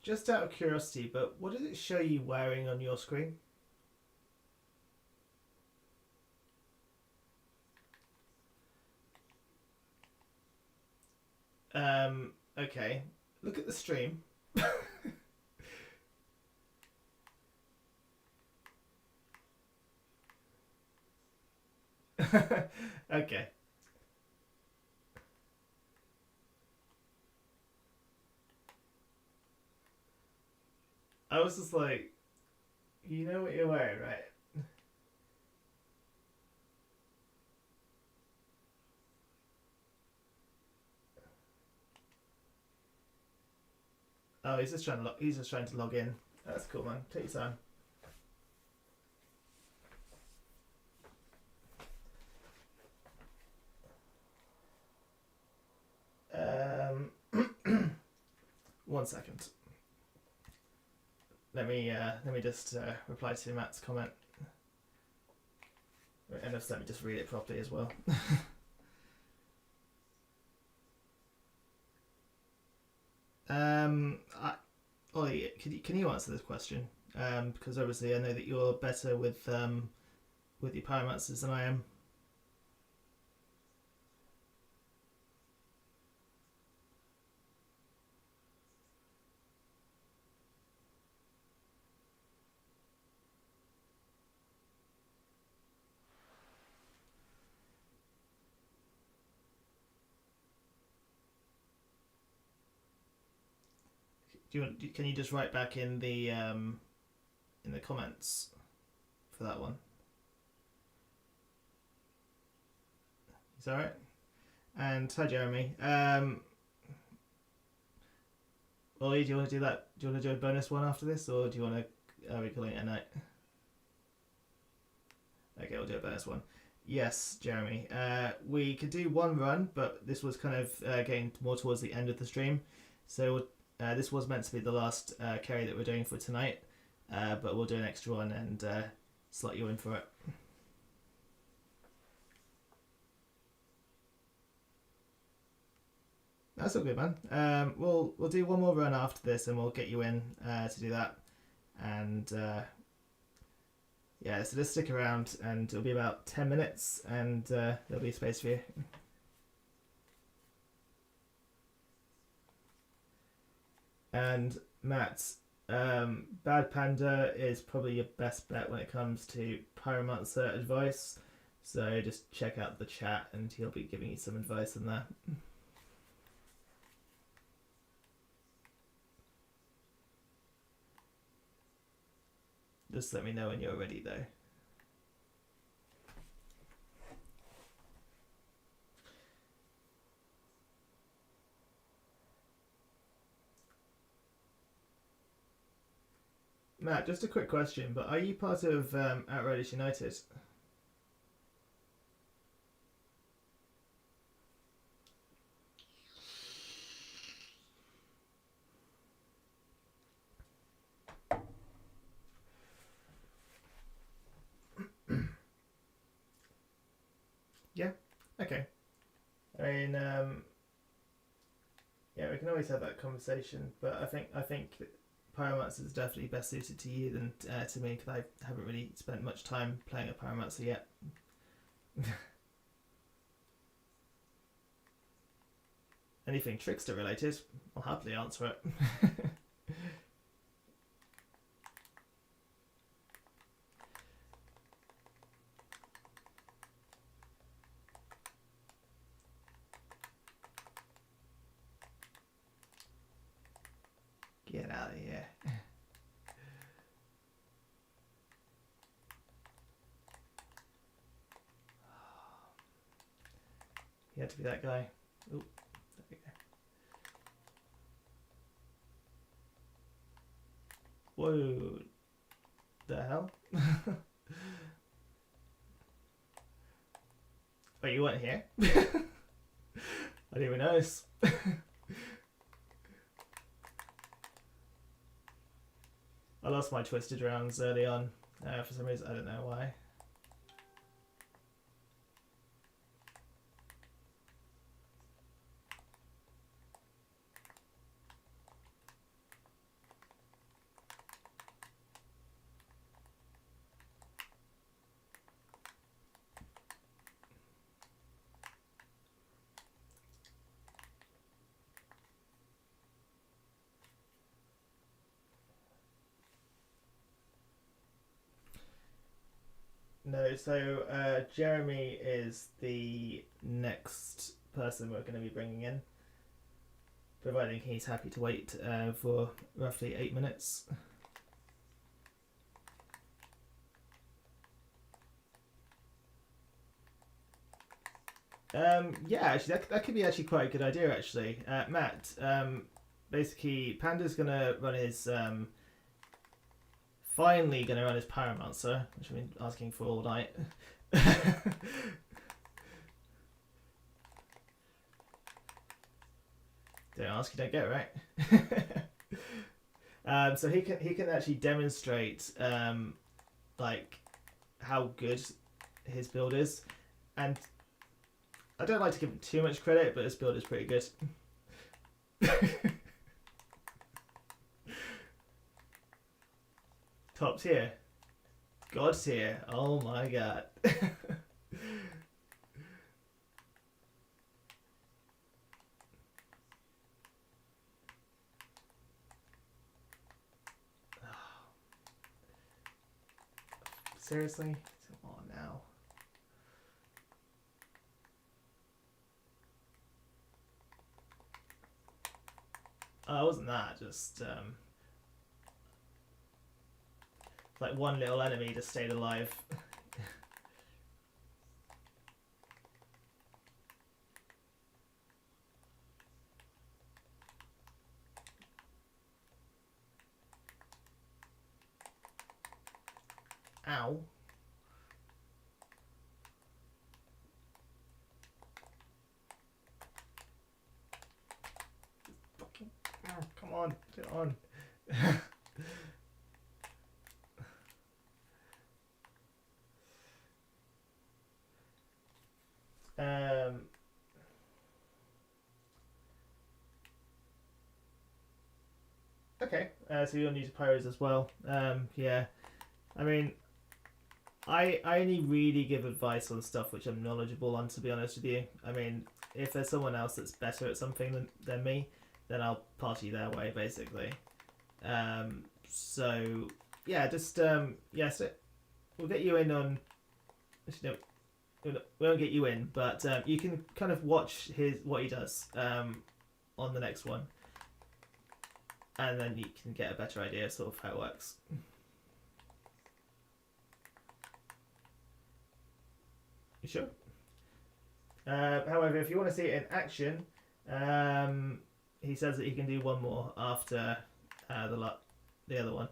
Just out of curiosity, but what does it show you wearing on your screen? Okay. Look at the stream. Okay. I was just like, you know what you're wearing, right? Oh, he's just trying to log in. That's cool, man. Take your time. One second. Let me just reply to Matt's comment. And let me just read it properly as well. Ollie, can you answer this question? Because obviously I know that you're better with your pyromancers than I am. Can you just write back in the comments for that one? Is that right? And hi Jeremy. Ollie, do you want to do that? Do you want to do a bonus one after this, or do you want to? Are we calling it a night? Okay, we'll do a bonus one. Yes, Jeremy. We could do one run, but this was kind of getting more towards the end of the stream, so. This was meant to be the last carry that we're doing for tonight, but we'll do an extra one and slot you in for it. That's all good, man. We'll do one more run after this, and we'll get you in to do that. And yeah, so just stick around, and it'll be about 10 minutes, and there'll be space for you. And Matt, Bad Panda is probably your best bet when it comes to pyromancer advice. So just check out the chat and he'll be giving you some advice on that. Just let me know when you're ready though. Matt, just a quick question, but are you part of Outriders United? Yeah? Okay. I mean, yeah, we can always have that conversation, but I think Pyromancer is definitely best suited to you than to me, because I haven't really spent much time playing a Pyromancer yet. Anything Trickster related, I'll happily answer it. Get out of here. You had to be that guy. Ooh, there we go. Whoa. The hell? Oh, you weren't here? I didn't even notice. I lost my twisted rounds early on for some reason. I don't know why. No, so Jeremy is the next person we're going to be bringing in, providing he's happy to wait for roughly 8 minutes. Yeah, actually, that could be actually quite a good idea, actually. Matt, basically, Panda's going to run his... finally going to run his Pyromancer, which I've been asking for all night. Don't ask, you don't get, right? So he can actually demonstrate like how good his build is, and I don't like to give him too much credit, but his build is pretty good. Top tier, God tier. Oh my god. Seriously? Come on now. Oh, it wasn't that, just like one little enemy just stayed alive. Ow. Fucking, oh, come on, put it on. Okay, so you're new to Pyros as well. Yeah, I mean, I only really give advice on stuff which I'm knowledgeable on, to be honest with you. I mean, if there's someone else that's better at something than me, then I'll party their way, basically. So, yeah, just, yeah, so we'll get you in on... No, we won't get you in, but you can kind of watch what he does on the next one. And then you can get a better idea of sort of how it works. You sure? However, if you want to see it in action, he says that he can do one more after the other one.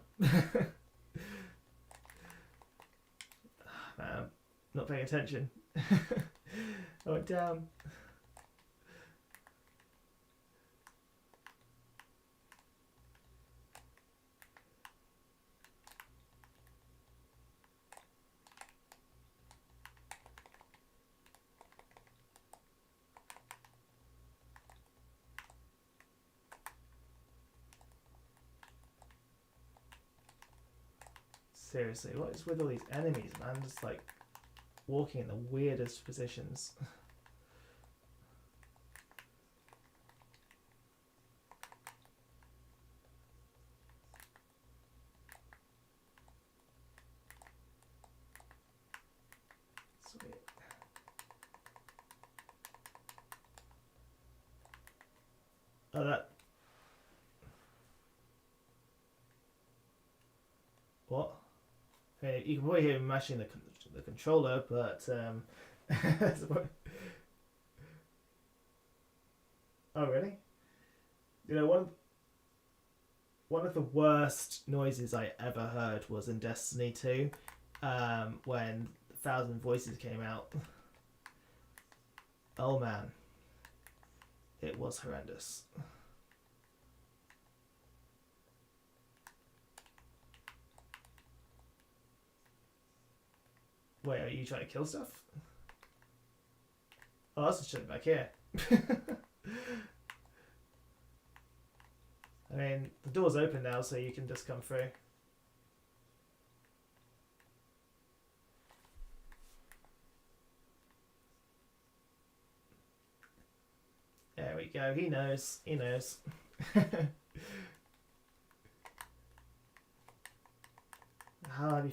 Not paying attention. I went down. Seriously, what is with all these enemies, man? Just like walking in the weirdest positions. Sweet. Oh, that. What? Hey, you can probably hear him mashing the controller, but oh really? You know, one of the worst noises I ever heard was in Destiny 2, when 1,000 Voices came out. Oh man, it was horrendous. Wait, are you trying to kill stuff? Oh, that's just back here. I mean, the door's open now, so you can just come through. There we go. He knows. He knows. How have you...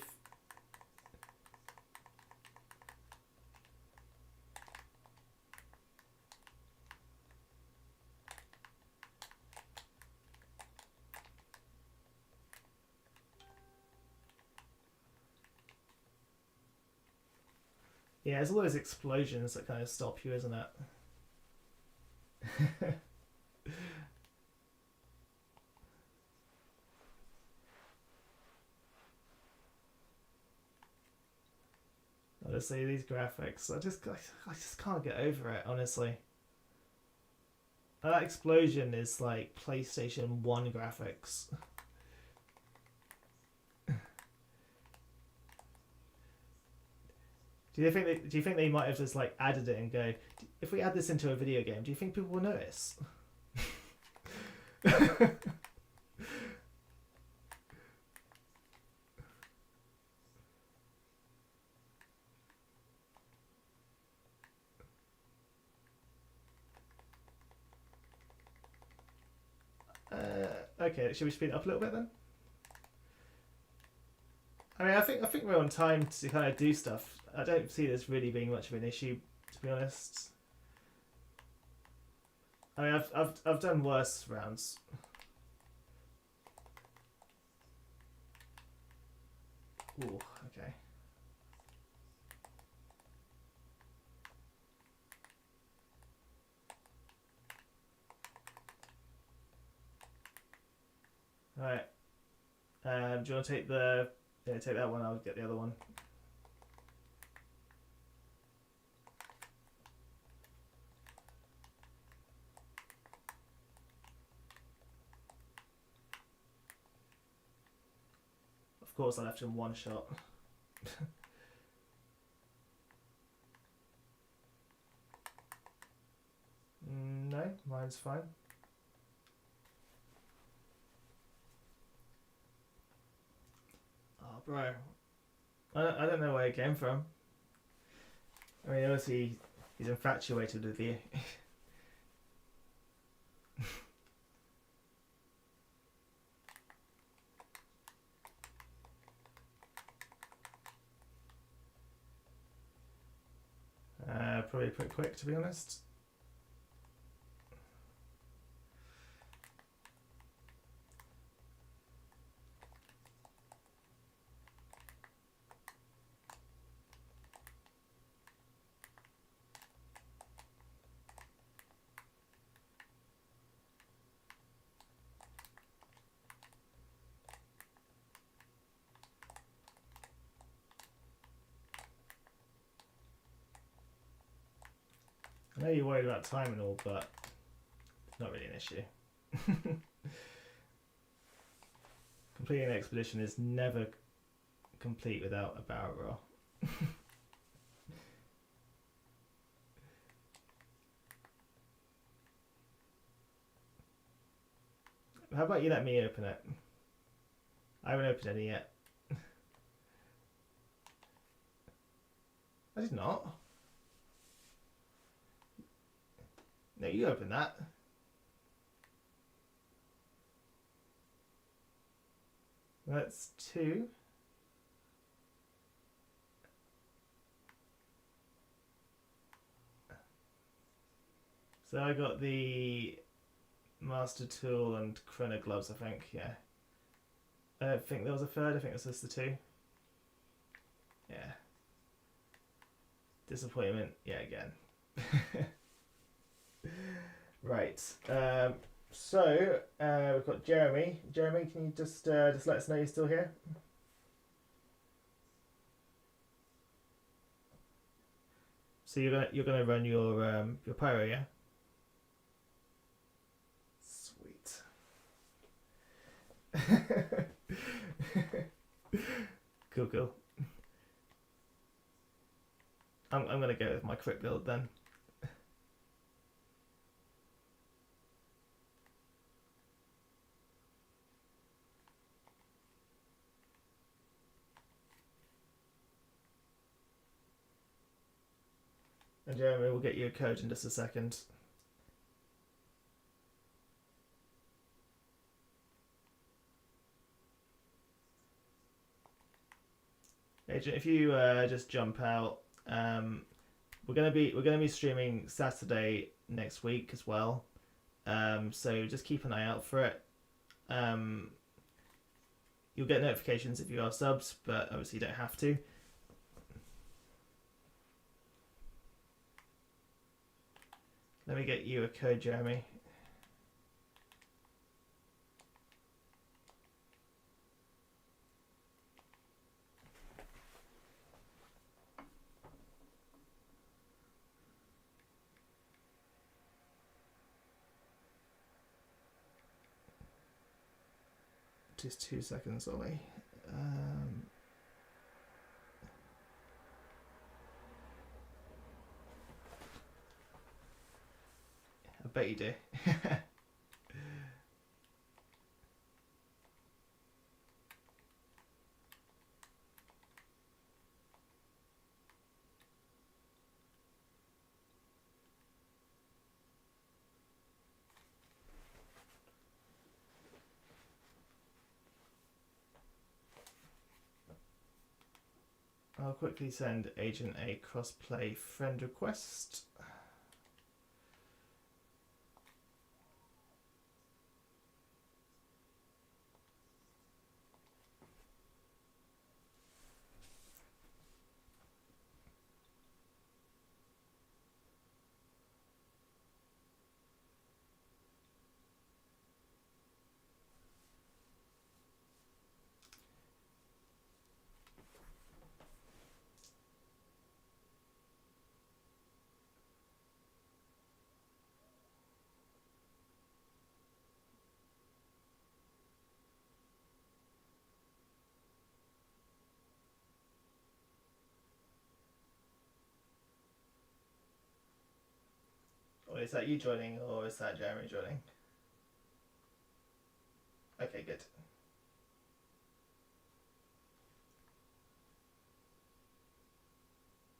Yeah, there's all those explosions that kind of stop you, isn't it? Honestly, these graphics, I just can't get over it, honestly. That explosion is like PlayStation 1 graphics. Do you think they might have just like added it and go, if we add this into a video game, do you think people will notice? Okay, should we speed it up a little bit then? I mean, I think we're on time to kind of do stuff. I don't see this really being much of an issue, to be honest. I mean, I've done worse rounds. Ooh, okay. Alright. Do you want to take the... Yeah, take that one, I'll get the other one. Of course I left him one shot. No, mine's fine. Oh, bro. I don't know where it came from. I mean, obviously, he's infatuated with you. Probably pretty quick, to be honest. I know you're worried about time and all, but it's not really an issue. Completing an expedition is never complete without a barrel roll. How about you let me open it? I haven't opened any yet. I did not. No, you open that. That's 2. So I got the Master Tool and Chrono Gloves, I think, yeah. I don't think there was a third, I think it was just the 2. Yeah. Disappointment, yeah, again. Right. So we've got Jeremy. Jeremy, can you just let us know you're still here? So you're gonna run your pyro, yeah? Sweet. Cool. I'm gonna go with my crit build then. And Jeremy will get you a code in just a second. Agent, if you just jump out, we're gonna be streaming Saturday next week as well. So just keep an eye out for it. You'll get notifications if you are subs, but obviously you don't have to. Let me get you a code, Jeremy. Just 2 seconds, Ollie. I bet you do. I'll quickly send Agent a crossplay friend request. Or is that you joining, or is that Jeremy joining? Okay, good.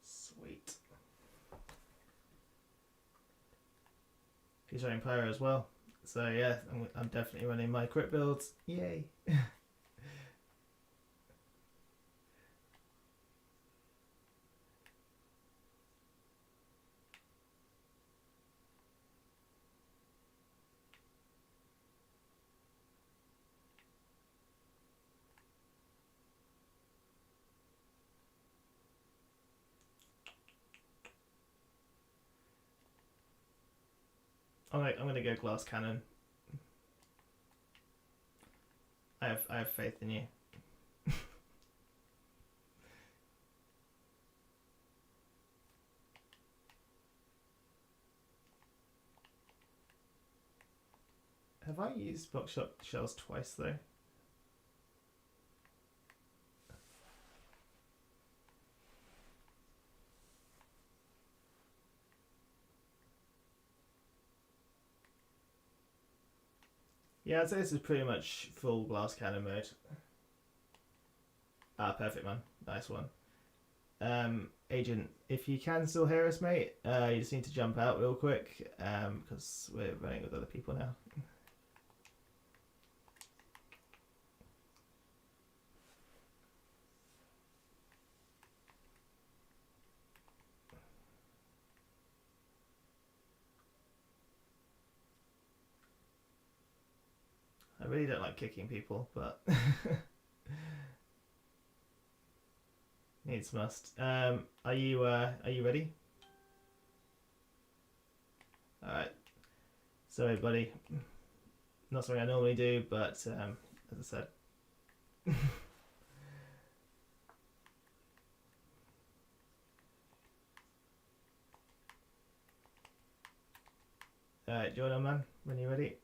Sweet. He's running Pyro as well. So yeah, I'm definitely running my crit builds. Yay. I'm gonna go glass cannon. I have faith in you. Have I used buckshot shells twice though? Yeah, I'd say this is pretty much full glass cannon mode. Ah, perfect, man. Nice one. Agent, if you can still hear us, mate, you just need to jump out real quick, because we're running with other people now. I really don't like kicking people, but needs must. Are you ready? All right. Sorry, buddy. Not something I normally do, but as I said. Alright, join on, man, when you're ready.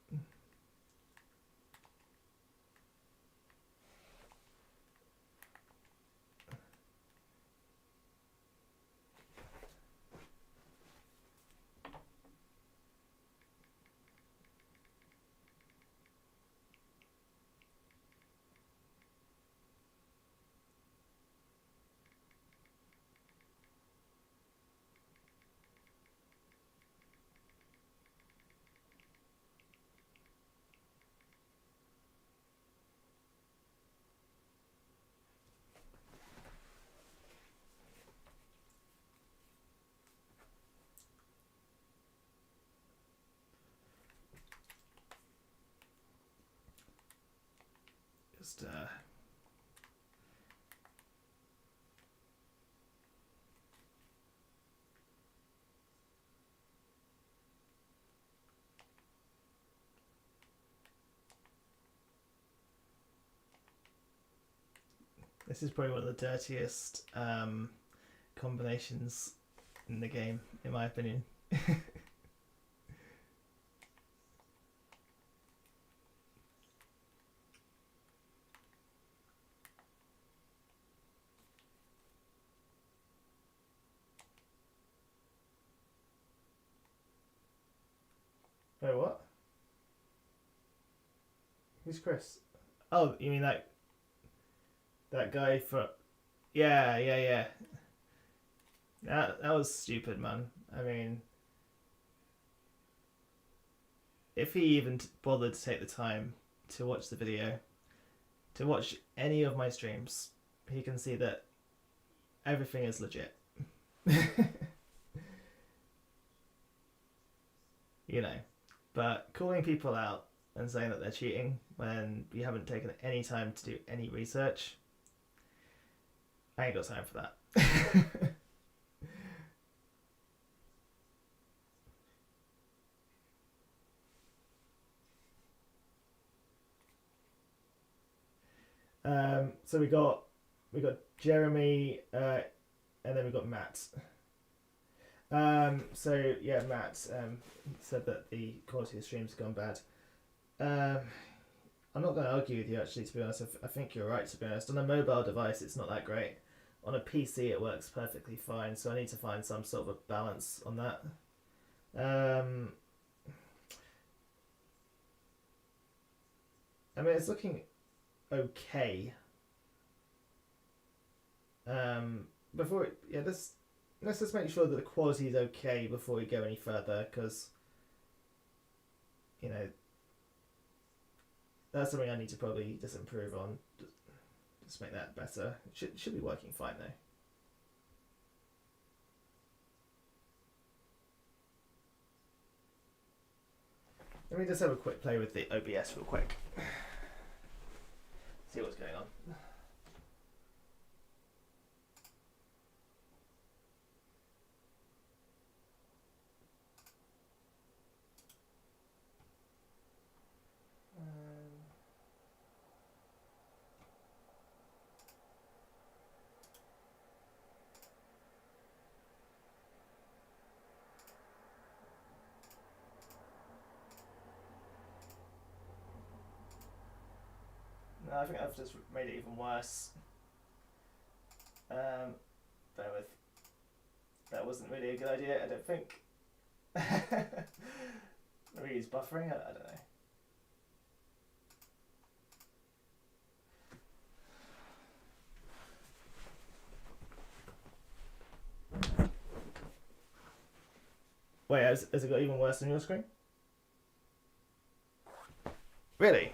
Just this is probably one of the dirtiest combinations in the game, in my opinion. Oh, what? Who's Chris? Oh, you mean that guy for? Yeah. That was stupid, man. I mean, if he even bothered to take the time to watch the video, to watch any of my streams, he can see that everything is legit. You know, but calling people out and saying that they're cheating when you haven't taken any time to do any research, I ain't got time for that. So we got Jeremy, and then we got Matt. So yeah, Matt said that the quality of the stream's gone bad. I'm not going to argue with you, actually, to be honest. I think you're right, to be honest. On a mobile device, it's not that great. On a PC, it works perfectly fine, so I need to find some sort of a balance on that. I mean, it's looking okay. Let's just make sure that the quality is okay before we go any further, because, you know, that's something I need to probably just improve on. Just make that better. It should be working fine, though. Let me just have a quick play with the OBS real quick. See what's going on. No, I think I've just made it even worse. Bear with. That wasn't really a good idea, I don't think. Maybe he's buffering? I don't know. Wait, has it got even worse on your screen? Really?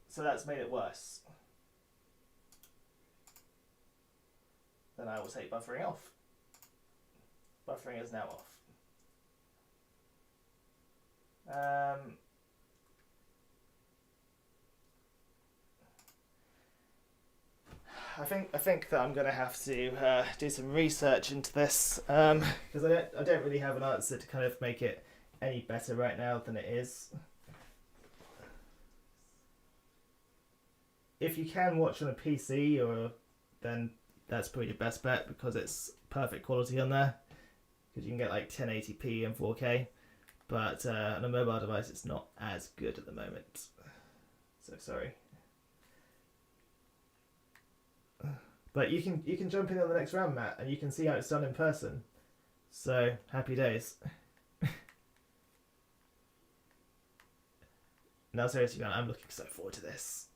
So that's made it worse. Then I will take buffering off. Buffering is now off. I think that I'm gonna have to do some research into this, because I don't really have an answer to kind of make it any better right now than it is. If you can watch on a PC, then that's probably your best bet, because it's perfect quality on there, because you can get like 1080p and 4K, but on a mobile device it's not as good at the moment, so sorry. But you can jump in on the next round, Matt, and you can see how it's done in person, so happy days. No, seriously, man, I'm looking so forward to this.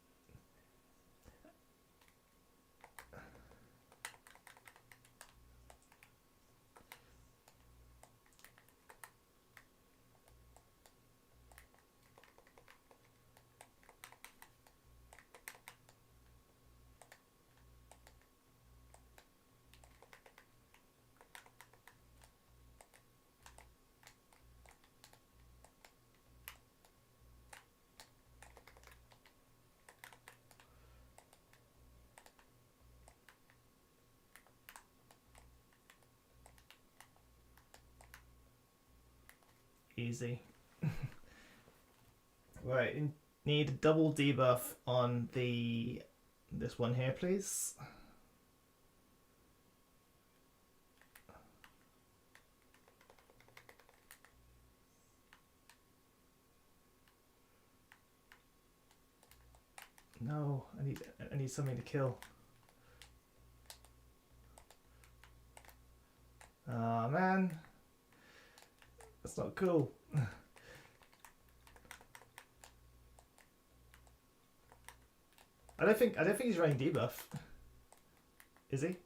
Easy. Right, need a double debuff on this one here, please. No, I need something to kill. Ah, man. That's not cool. I don't think he's running debuff. Is he?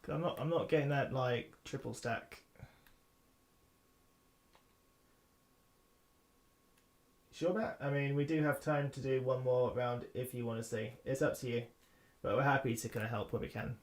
I'm not getting that like triple stack. Sure, Matt? I mean, we do have time to do one more round if you want to see. It's up to you. But we're happy to kind of help where we can.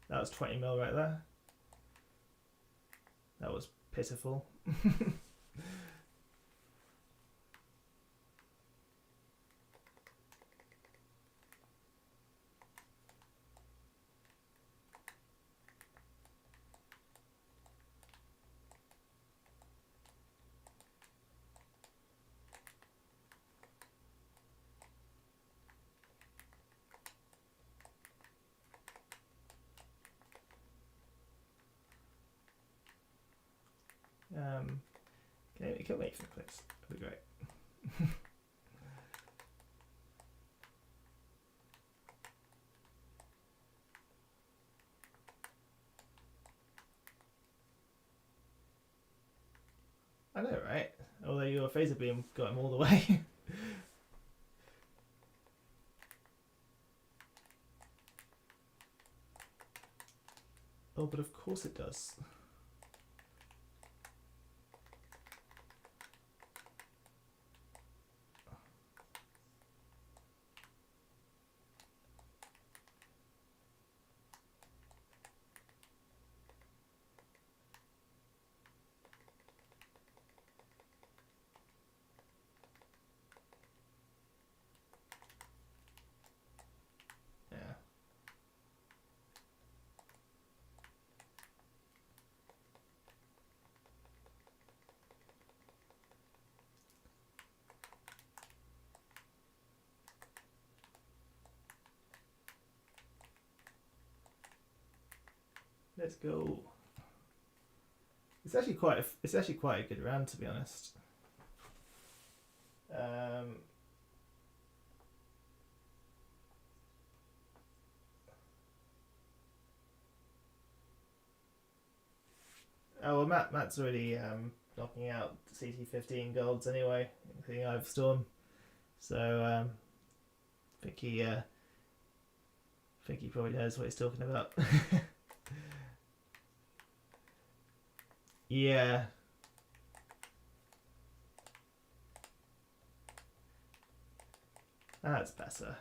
That was 20 mil right there. That was pitiful. Can you wait for the clicks? That'd be great. I know, right? Although your phaser beam got him all the way. Oh, but of course it does. Yeah. Let's go. It's actually quite a good round, to be honest. Oh well, Matt's already knocking out CT15 golds anyway, including Eye of Storm. So I think he probably knows what he's talking about. Yeah. That's better.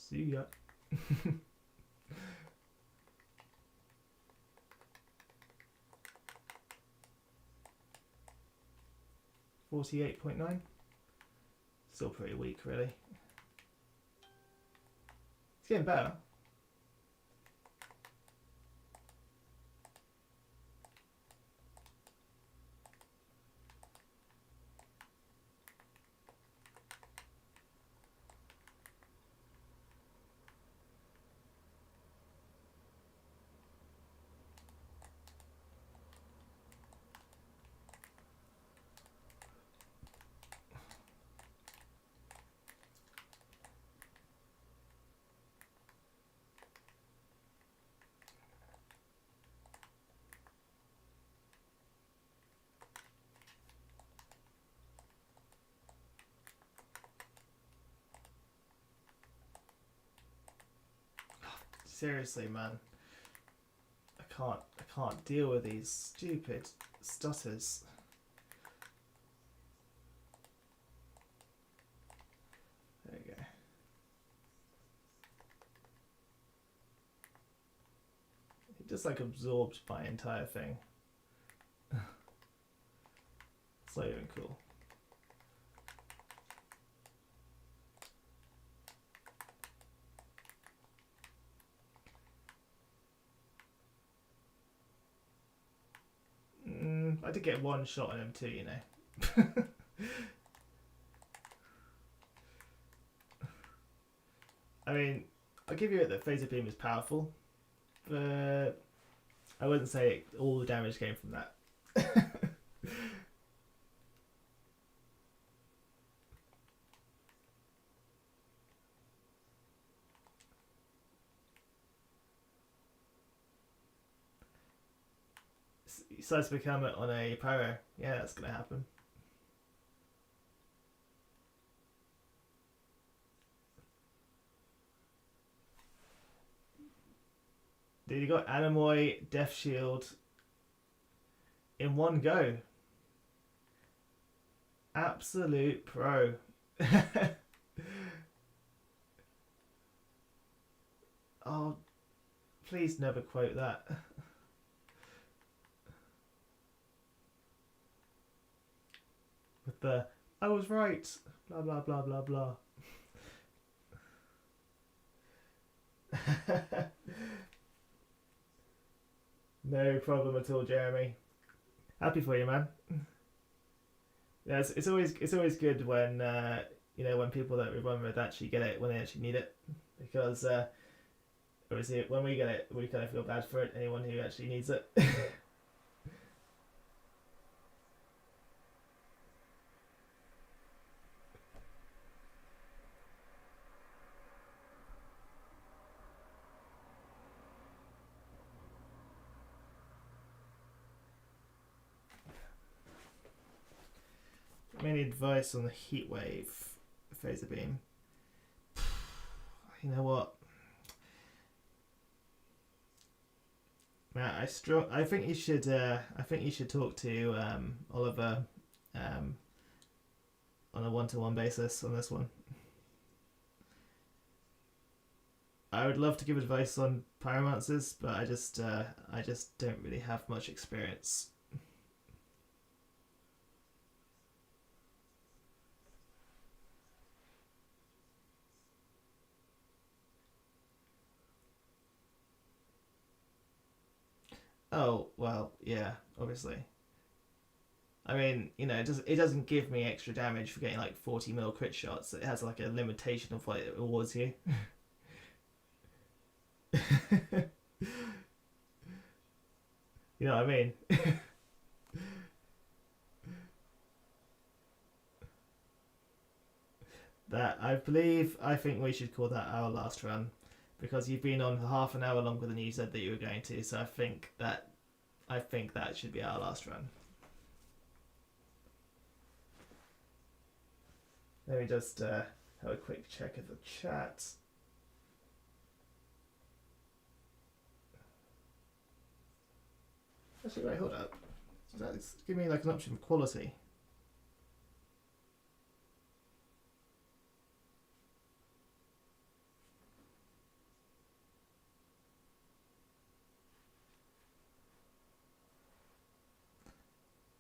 See ya. $48.9. Still pretty weak, really. It's getting better. Seriously, man. I can't deal with these stupid stutters. There we go. It just like absorbed my entire thing. It's not even cool. I did get one shot on him too, you know. I mean, I'll give you it that Phaser Beam is powerful, but I wouldn't say all the damage came from that. He decides to become it on a pyro. Yeah, that's gonna happen. Dude, you got Anemoy, Death Shield in one go. Absolute pro. Oh, please never quote that. With the, I was right, blah blah blah blah blah. No problem at all, Jeremy. Happy for you, man. Yeah, it's always good when when people that we run with actually get it when they actually need it, because obviously when we get it we kind of feel bad for it. Anyone who actually needs it. Any advice on the heat wave Phaser Beam? You know what? Matt, I think you should. I think you should talk to Oliver on a one-to-one basis on this one. I would love to give advice on pyromancers, but I just don't really have much experience. Oh, well, yeah, obviously. I mean, it doesn't give me extra damage for getting like 40 mil crit shots. It has like a limitation of what it awards you. You know what I mean? I think we should call that our last run, because you've been on for half an hour longer than you said that you were going to. So I think that should be our last run. Let me just have a quick check of the chat. Actually, wait, hold up. Does that give me like an option for quality?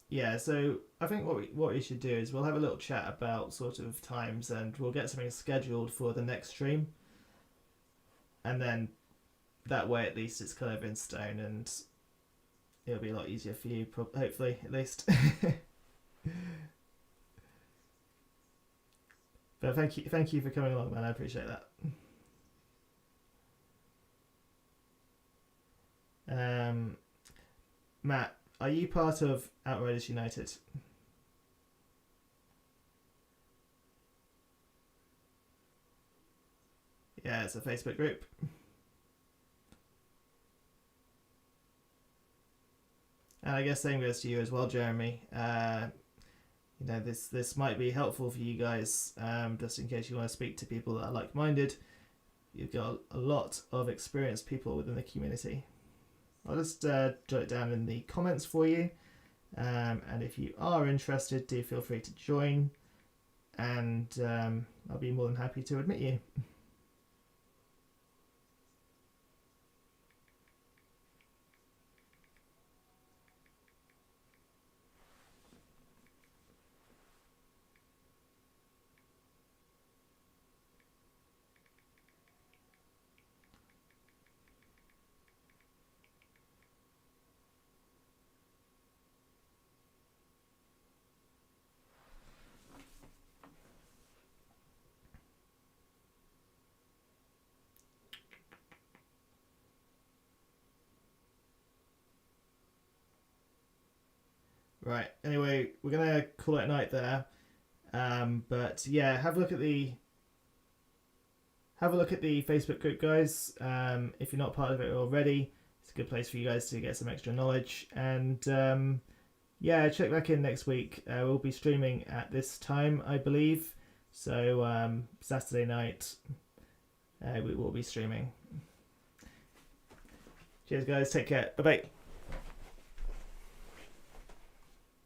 Yeah, so I think what we should do is we'll have a little chat about sort of times, and we'll get something scheduled for the next stream, and then that way at least it's kind of in stone, and it'll be a lot easier for you, hopefully, at least. But thank you for coming along, man. I appreciate that. Matt, are you part of Outriders United? Yeah, it's a Facebook group. And I guess same goes to you as well, Jeremy. This might be helpful for you guys, just in case you want to speak to people that are like-minded. you've got a lot of experienced people within the community. I'll just jot it down in the comments for you. And if you are interested, do feel free to join, and I'll be more than happy to admit you. Right. Anyway, we're gonna call it a night there. But yeah, have a look at the Facebook group, guys. If you're not part of it already, it's a good place for you guys to get some extra knowledge. And yeah, check back in next week. We'll be streaming at this time, I believe. So Saturday night, we will be streaming. Cheers, guys. Take care. Bye bye.